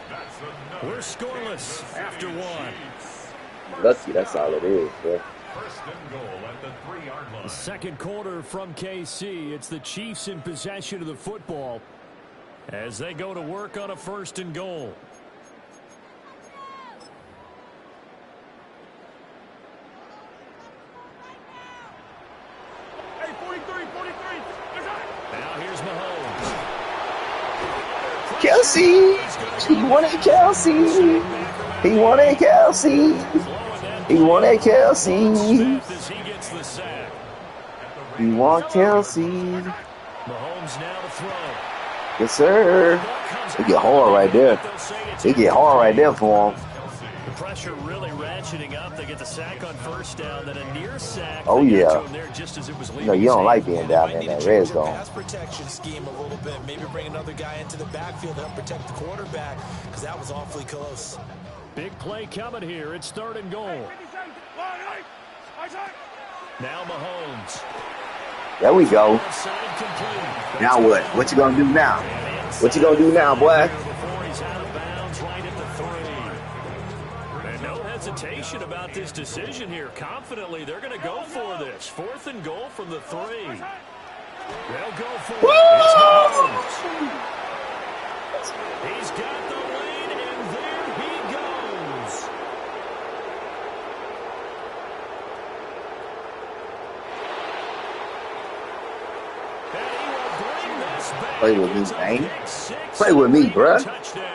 That's another. We're scoreless after 1. Lucky, that's all it is, bro. 1st and goal at the 3-yard line. Second quarter from KC. It's the Chiefs in possession of the football as they go to work on a 1st and goal. Hey, 43. Now here's Mahomes. Kelsey. He wanted Kelsey. He wanted Kelsey. He wanted Kelsey. As he gets the sack. He want Kelsey. Mahomes now to throw. Yes, sir. He get hard right there. He get hard right there for him. The pressure really ratcheting up. They get the sack on 1st down, then a near sack. Oh, They get yeah. to him there just as it was You know, leaving you don't his like hand. being down there in that red zone. Pass protection scheme a little bit. Maybe bring another guy into the backfield to help protect the quarterback because that was awfully close. Big play coming here. It's 3rd and goal. Now Mahomes. There we go. Offside complete. Now what? What you gonna do now? What you gonna do now, boy? Before he's out of bounds, right at the 3. And no hesitation about this decision here. Confidently, they're going to go for this. 4th and goal from the 3. They'll go for it. It's Mahomes. He's got the lead, and there he goes. And he will bring this back. Play with me, man. Pick 6. Play with me, bruh. Touchdown.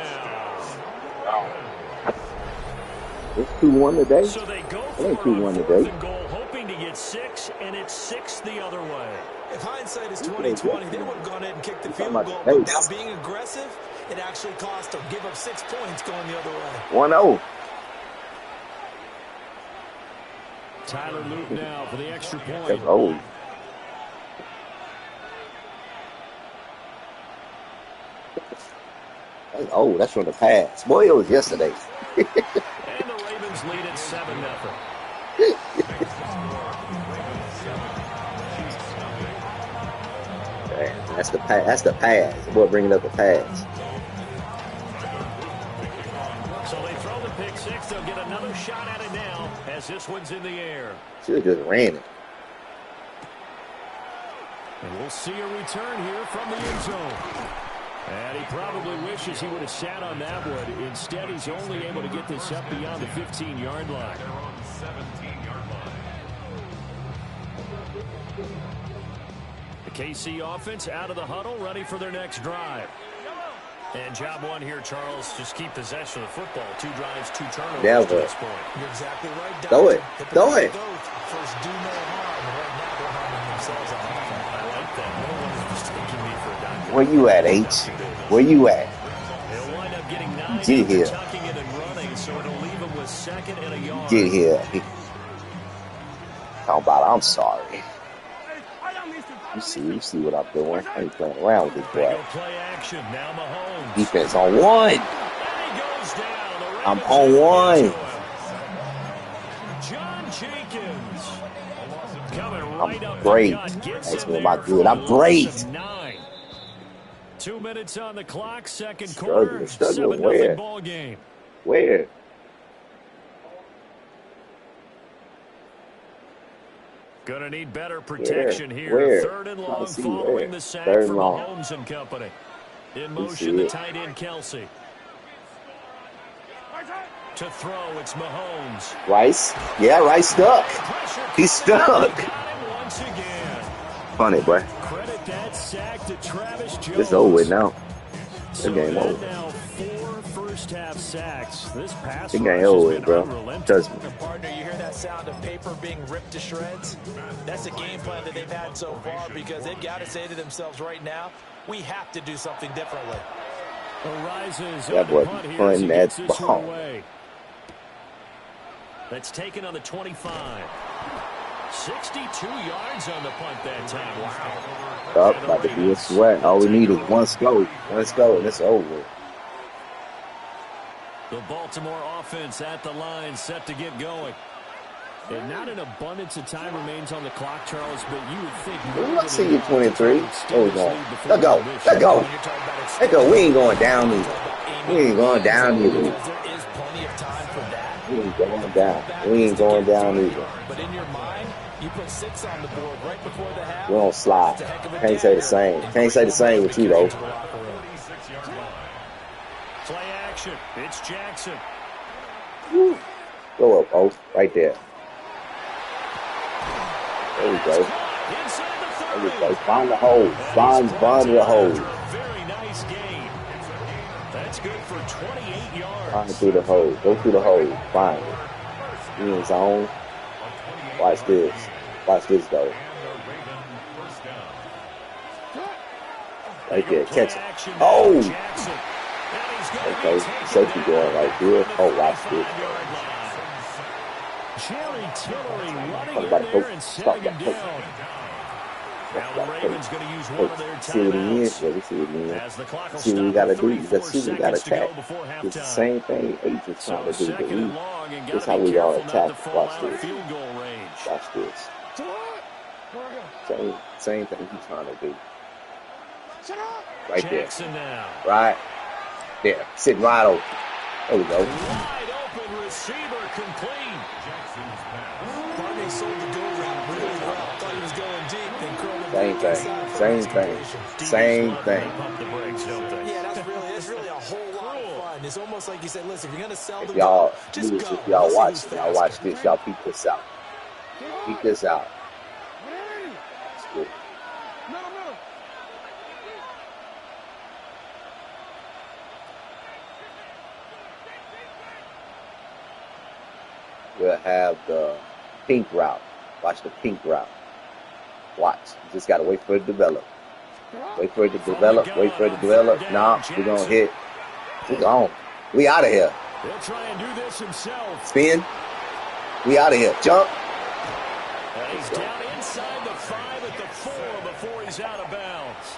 It's 2-1 today. So they go It for ain't it 2-1 on 4th today. and goal, hoping to get 6, and it's 6 the other way. If hindsight is 20/20, they would have gone ahead and kicked the field about goal. the But pace. by being aggressive, it actually cost them. Give up 6 points going the other way. 1-0. Tyler Luke now for the extra point. That's old. That's old. That's from the past. Boy, it was yesterday. And the Ravens lead at 7-0. That's the past. That's the past. Boy, bringing up the past. So they throw the pick 6. They'll get another shot at it now as this one's in the air. Should have just ran it. And we'll see a return here from the end zone. And he probably wishes he would have sat on that one. Instead, he's only able to get this up beyond the 15-yard line. They're on the 17-yard line. The KC offense out of the huddle, ready for their next drive. And job 1 here, Charles, just keep possession of the football. 2 drives, 2 turnovers Never. to this point. You're exactly right, Doctor. Throw it. Hit the Throw right it. goat. First, do no harm. And right now, they're harming themselves on offense. I like that. No one is mistaking me for a doctor. Where you at, H? Where you at? They'll wind up getting 9 Get after here. tucking it and running, so it'll leave them with 2nd and a yard. Get here. Talking about I'm sorry. You see what I'm doing. I ain't playing around with this They boy. go play action. Now Mahomes. Defense on 1. And he goes down. The I'm Ravens on get 1. to him. John Jenkins. Coming I'm right up great. the gut. Gets Ask him me about there good. for a I'm great. loss of 9. 2 minutes on the clock, second Struggling. quarter, Struggling 7-0 where? ball game. Where? Gonna need better protection here. Where? Third and long See following where. the sack Third from and long. Mahomes and company. In You motion, see the it. tight end, Kelsey. To throw, it's Mahomes. Rice? Yeah, Rice stuck. He's stuck. Got him once again. Funny, boy. Credit that sack to Travis Jones. It's over with now. So The game over. now 4 first-half sacks. This pass The rush game has over been with, bro. unrelenting. Trust me. Partner, you hear that sound of paper being ripped to shreds? That's the game plan that they've had so far because they've got to say to themselves right now, we have to do something differently. Arises That on the boy punt here as punting he that gets this one ball. away. That's taken on the 25. 62 yards on the punt that time. Wow. Up, about to be a sweat. All we need is one score. Let's go, and it's over. The Baltimore offense at the line, set to get going. And not an abundance of time remains on the clock, Charles, but you would think... I see you 23. Oh, no. Let go. Let go. Let go. We ain't going down either. We ain't going down either. There is plenty of time for that. We ain't going down. We ain't going down either. But in your mind, you put 6 on the board right before the half. We don't slide. Can't say the same. Can't say the same with you, though. Play action. It's Jackson. Woo. Go up, oh. Right there. There we go. There we go. Find the hole. Find the hole. Very nice game. That's good for 28 yards. Find through the hole. Go through the hole. Find it. He in zone. Watch this. Watch this, though. Right there. Catch it. Oh! Okay. Safety going right here. Oh, watch this. Jerry Tillery running I'm in about to there go. and Stop setting him that. down. Now the Ravens going to use one of their See what he means? timeouts. Yeah, we see what he means. As the clock will See what we stop got to with do. Let's 34 see what we got to seconds to go attack. before It's the halftime. same thing agents So trying to do. second But and long, and this got how to we be all careful not attack. to fall Watch out of this. field goal range. Watch this. Same thing he's trying to do. Right there. Jackson now. Right there. Sitting right open. There we go. Wide open receiver complete. Barney sold the go route really well. Thought he was going deep. Then curled it Same back thing. inside for Same his thing. completion. Same Love thing. to pump the brakes, don't they? Yeah, that's really a whole lot of fun. It's almost like you said, listen, if you're going to sell the If y'all go, just do go. this, if y'all Let's watch, see who's y'all watch faster. this. Y'all peep this out. Peep this out. It's good. We'll have the pink route. Watch the pink route. Watch. You just gotta wait for it to develop. Wait for it to develop. Wait for it to develop. Nah, we're gonna hit. We're on. We out of here. He'll try and do this himself. Spin. We out of here. Jump. And he's down inside the 5 at the 4 before he's out of bounds.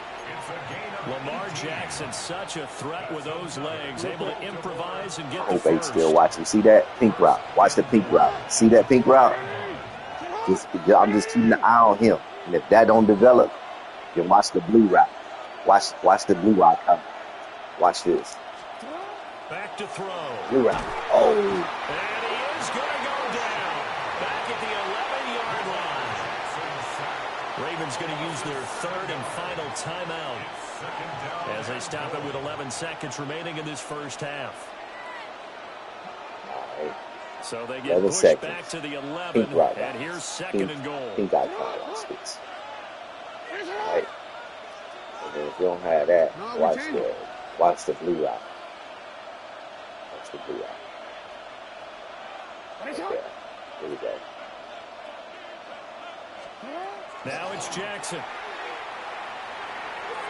Lamar Jackson, such a threat with those legs, able to improvise and get the Hope they first. still watching. See that pink route? Watch the pink route. See that pink route? I'm just keeping an eye on him. And if that don't develop, then watch the blue route. Watch the blue route come. Watch this. Back to throw. Blue route. Oh. And he is going to go down. Back at the 11-yard line. Ravens going to use their third and final timeout as they stop it with 11 seconds remaining in this first half. All right. So they get 11 pushed seconds. back to the 11, Pink route. and here's second and goal. Pink icon. Watch this. Right. And then if you don't have that, watch the blue route. Watch the blue route. Right there. Here we go. Now it's Jackson.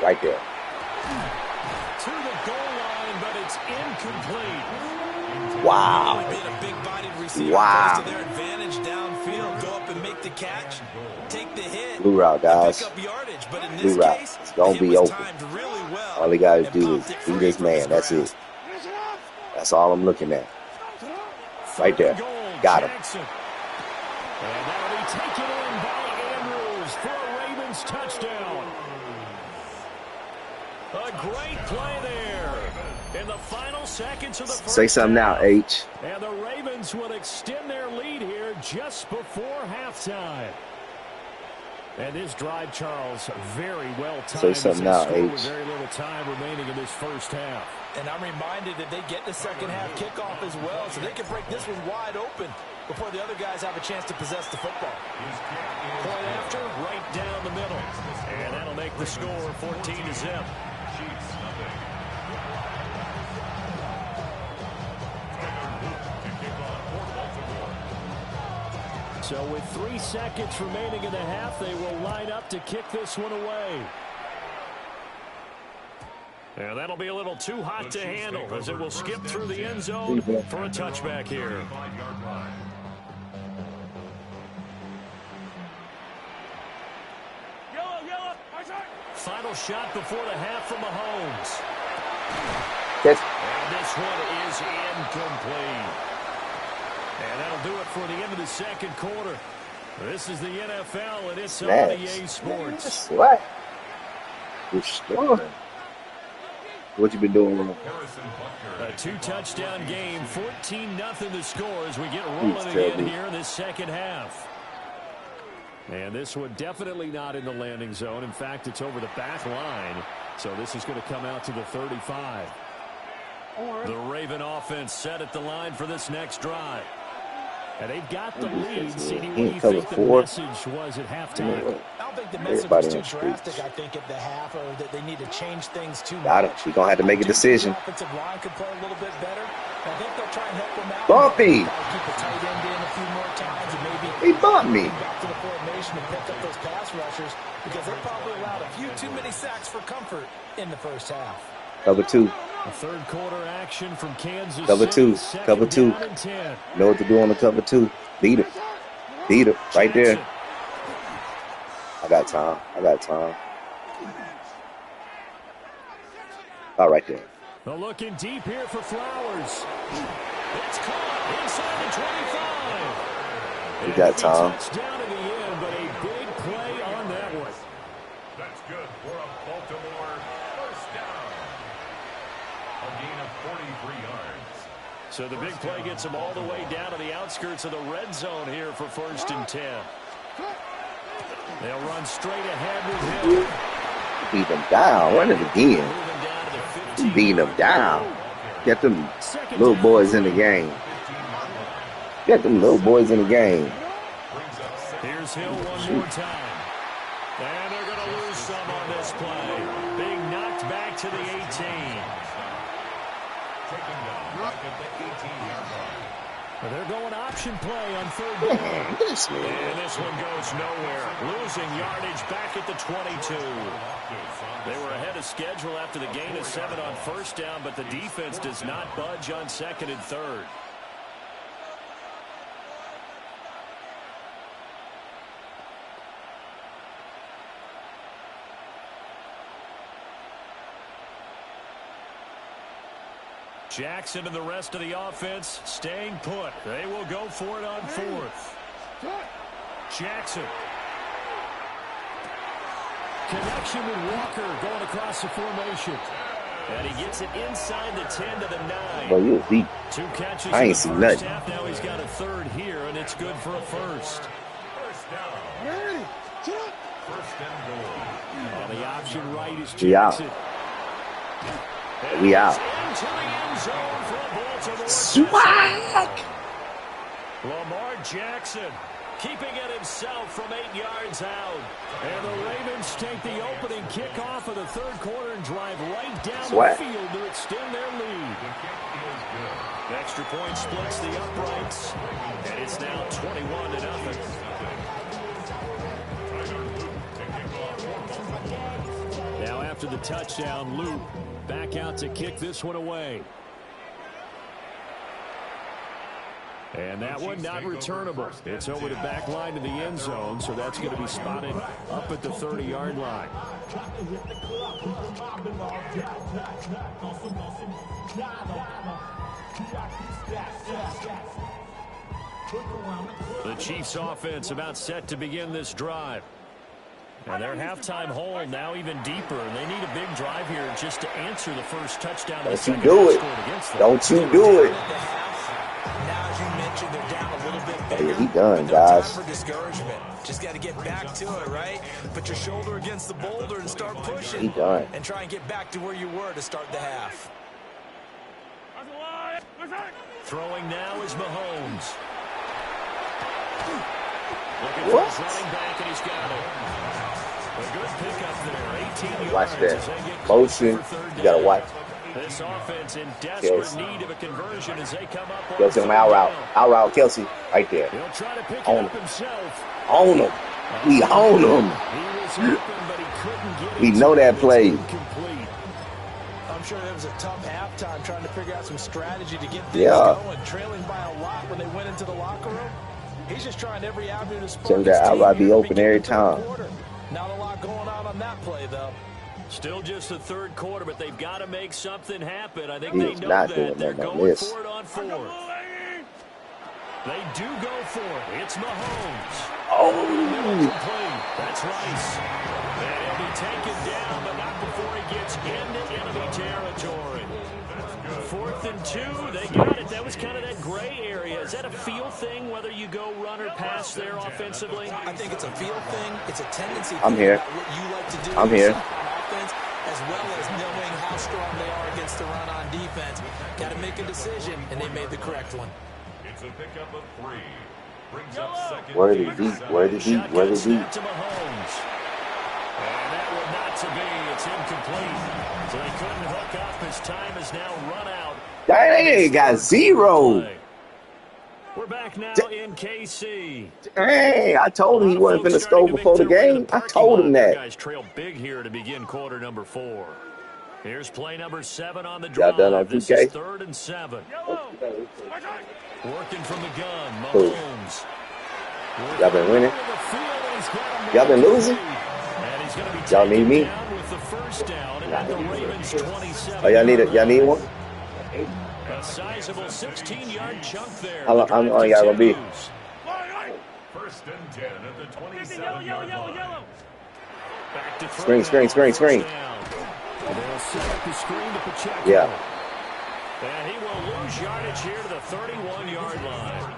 Right there. To the goal line, but it's incomplete. Wow. Being a big-bodied receiver Wow. goes to their advantage downfield. Go up and make the catch. Take the hit. Blue route, guys. Pick up yardage. But in Blue this route. case, It's gonna the be hit was open. timed really well. All he got to and do popped is it beat free his from man. That's grasp. it. That's all I'm looking at. Right there. Got him. And that'll be taken in by Andrews for a Ravens touchdown. A great play there in the final seconds of the first Say something now, half. H. And the Ravens will extend their lead here just before halftime. And this drive, Charles, very well timed. Say something now, H. With very little time remaining in this first half. And I'm reminded that they get the second half kickoff as well, so they can break this one wide open before the other guys have a chance to possess the football. Point after, right down the middle. And that'll make the score 14-0. So with 3 seconds remaining in the half, they will line up to kick this one away. And that'll be a little too hot to handle as it will skip through the end zone for a touchback here. Yellow. Final shot before the half from Mahomes. Yes. And this one is incomplete. And that'll do it for the end of the second quarter. This is the NFL, and it's on EA Sports. What? Restoring. What you been doing wrong? A 2-touchdown game, 14-0 the score as we get rolling again here in this second half. And this one definitely not in the landing zone. In fact, it's over the back line. So this is going to come out to the 35. The Raven offense set at the line for this next drive. And they've got the lead. CD, what do you think the message was at halftime? I don't think the message was too drastic, I think, at the half, or that they need to change things too much. Got it. We're going to have to make a decision. The offensive line could play a little bit better. I think they'll try and help them out. Bumpy! Keep the tight end in a few more times and maybe he bumped me. Back to the formation and pick up those pass rushers because they probably allowed a few too many sacks for comfort in the first half. Cover 2. A third quarter action from Kansas Cover 2. City, Cover 2. Know what to do on the cover 2. Beat him. Beat him. Right there. I got time. All right there. They're looking deep here for Flowers. It's caught inside the 25. We got time. Touchdown in the end, but a big play on that one. That's good for a Baltimore first down. A gain of 43 yards. So the big play gets them all the way down to the outskirts of the red zone here for 1st and 10. They'll run straight ahead with him. Beat them down. Run it again. Beating them down. Get them little boys in the game. Get them little boys in the game. Here's Hill one more time. And they're going to lose some on this play. Being knocked back to the 18. They're going option play on 3rd down. And this one goes nowhere. Losing yardage back at the 22. They were ahead of schedule after the gain of 7 on 1st down, but the defense does not budge on 2nd and 3rd. Jackson and the rest of the offense staying put. They will go for it on 4th. Jackson. Connection with Walker going across the formation. And he gets it inside the 10 to the 9. Bro, you beat. 2 catches I ain't in the seen first nothing. half. Now he's got a 3rd here, and it's good for a 1st. First down. First and goal. On the option right is We out. Jackson. We out. Into the end zone for a Baltimore Swag! Lamar Jackson keeping it himself from 8 yards out. And the Ravens take the opening kickoff of the 3rd quarter and drive right down the field to extend their lead. The extra point splits the uprights, and it's now 21-0. Now after the touchdown, Luke back out to kick this one away. And that one not returnable. It's over the back line to the end zone, so that's going to be spotted up at the 30-yard line. The Chiefs offense about set to begin this drive. And their halftime hole now even deeper. And they need a big drive here just to answer the first touchdown. Don't you do it. Don't you do it. Now, as you mentioned, they're down a little bit bigger. Yeah, he done, no guys. time for discouragement. Just got to get back to it, right? Put your shoulder against the boulder and start pushing. He done. And try and get back to where you were to start the half. Throwing now is Mahomes. Looking for his running back, and he's got it. A good pickup there. 18 Watch yards that. as they get Motion. You got to watch. This offense in desperate need of a conversion as they come up on Kelsey, him out route. Out route, Kelsey. Right there. He'll try to pick it On up him. himself. On him. We own him. He was open, but he couldn't get it. We know that play. Incomplete. I'm sure that was a tough halftime trying to figure out some strategy to get things going. Trailing by a lot when they went into the locker room. He's just trying every avenue to spark his that team outright be here to open begin every the third time. quarter. Not a lot going on that play, though. Still just the third quarter, but they've got to make something happen. I think He they is know not that. doing They're nothing on going this. for it on fourth. They do go for it. It's Mahomes. Oh. Complete. That's Rice. And he'll be taken down, but not before he gets into enemy territory. 4th and 2. They got it. That was kind of that gray area. Is that a feel thing, whether you go run or pass there offensively? I think it's a feel thing. It's a tendency I'm thing here. about what you like to do I'm here. on offense, as well as knowing how strong they are against the run on defense. Got to make a decision, and they made the correct one. It's a pickup of 3. Brings up second. Where did he? Where did he? Where did he? Shotgun snap to Mahomes. And that will not to be. It's incomplete. So they couldn't hook up. His time is now run out. Dang, got 0. We're back now in KC. Dang, I told him he wasn't going to score before the game. I told him that. Guys trail big here to begin quarter number 4. Here's play number 7 on the Y'all drive. done on This 2K? is 3rd and 7. Working from the gun, Cool. Mahomes. Y'all been winning? Y'all been losing? Y'all need me? Oh, y'all need one? A sizable 16-yard chunk there. How long y'all gonna be? 1st and 10 at the 27-yard line. Back to throw Screen. now. Screen. They'll set up the screen to Pacheco. Yeah. And he will lose yardage here to the 31-yard line.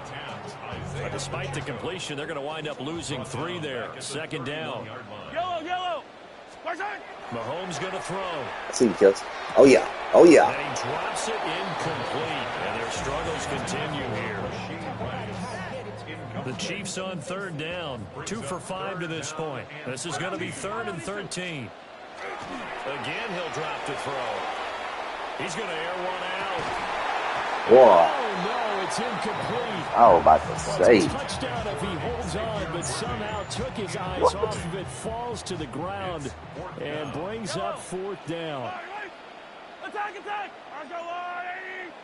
But despite the completion, they're going to wind up losing 3 there. 2nd down. Yellow. Mahomes going to throw. I see you, Kelsey. Oh, yeah. Oh, yeah. And he drops it incomplete. And their struggles continue here. The Chiefs on 3rd down. 2 for 5 to this point. This is going to be 3rd and 13. Again, he'll drop to throw. He's going to air one out. Whoa. Oh, no, it's incomplete. I was about to say. Touchdown if he holds on, but somehow took his eyes off of it, falls to the ground, and brings up 4th down. Attack.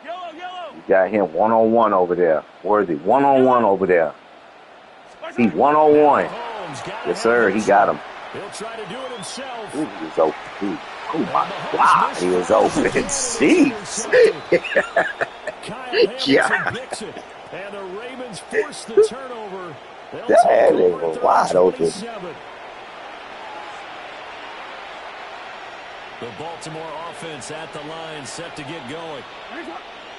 Yellow. You got him one-on-one over there. Worthy. One-on-one over there. He one-on-one. Yes, sir. He got him. He'll try to do it himself. Ooh, he was open. Oh, my God. He was open. Jeez. Yeah. And the Ravens force the turnover. That was wide open. The Baltimore offense at the line, set to get going.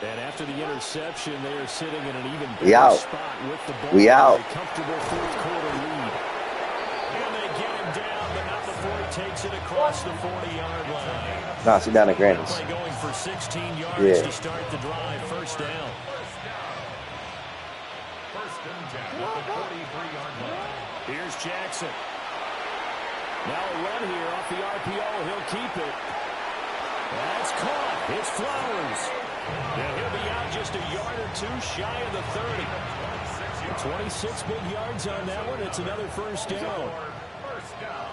And after the interception, they are sitting in an even better spot with the ball. We out. A comfortable 4th quarter lead. And they get him down, but not before he takes it across the 40-yard line. No, sit down at Granny's. Play going for 16 yards to start the drive. 1st down. 1st and 10 at the 43-yard line. Here's Jackson. Now a run here off the RPO. He'll keep it. That's caught. It's Flowers. And he'll be out just a yard or 2 shy of the 30. 26 big yards on that one. It's another 1st down. 1st down.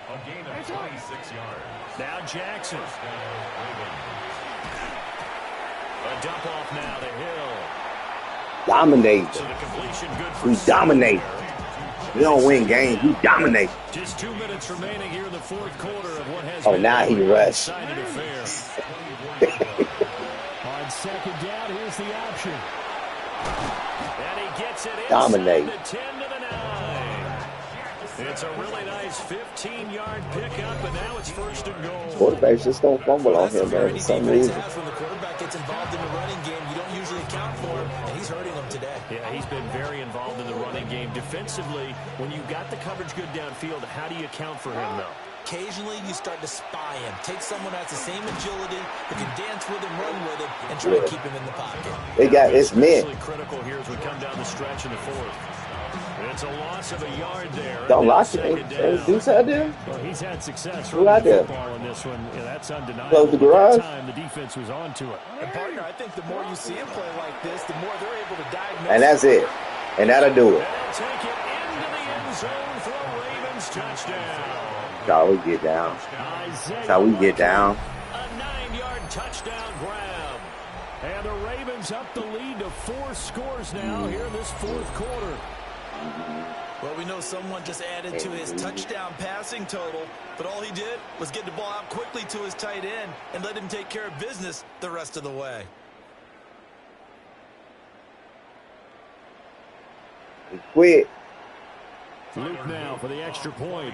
A gain of 26 yards. Now Jackson. A dump off now to Hill. Dominate. So the completion good for We dominate. We don't win games. We dominate. Just 2 minutes remaining here in the 4th quarter of what has Oh, been now a he rushed. exciting affair. On 2nd down, here's the option. And he gets it Dominate. inside the 10 to the 9. It's a really nice 15-yard pickup, and now it's first and goal. Quarterbacks just don't fumble on That's the him, man, for security some defense reason. has when the quarterback gets involved in the running game. You don't usually account for him, and he's hurting them today. Yeah, he's been very involved in the running game. Defensively, when you got the coverage good downfield, how do you account for him, though? Occasionally, you start to spy him. Take someone who has the same agility, who can dance with him, run with him, and try to keep him in the pocket. They got it's men. Especially critical here as we come down the stretch in the fourth. It's a loss of a yard there. Don't lock it. Ain't Deuce out there? Well, he's had success Who out running the there? football in this one. Yeah, that's undeniable. Close the But garage? that time, the defense was onto it. And partner, I think the more you see him play like this, the more they're able to diagnose. And that's it. And that'll do it. They'll take it into the end zone for a Ravens touchdown. That's how we get down. That's how we get down. A 9-yard touchdown grab. And the Ravens up the lead to 4 scores now here in this fourth quarter. Well, we know someone just added to his touchdown passing total, but all he did was get the ball out quickly to his tight end and let him take care of business the rest of the way. Quick. Luke now for the extra point.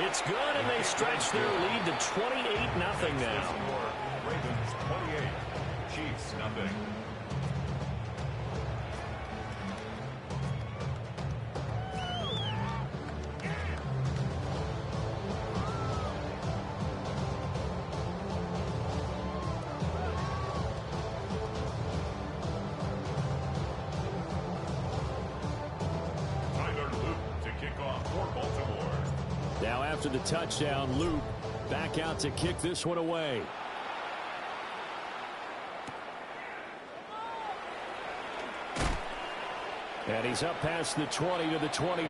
It's good, and they stretch their lead to 28-0 now. Ravens 28, Chiefs nothing. Now after the touchdown, Luke back out to kick this one away. And he's up past the 20 to the 20.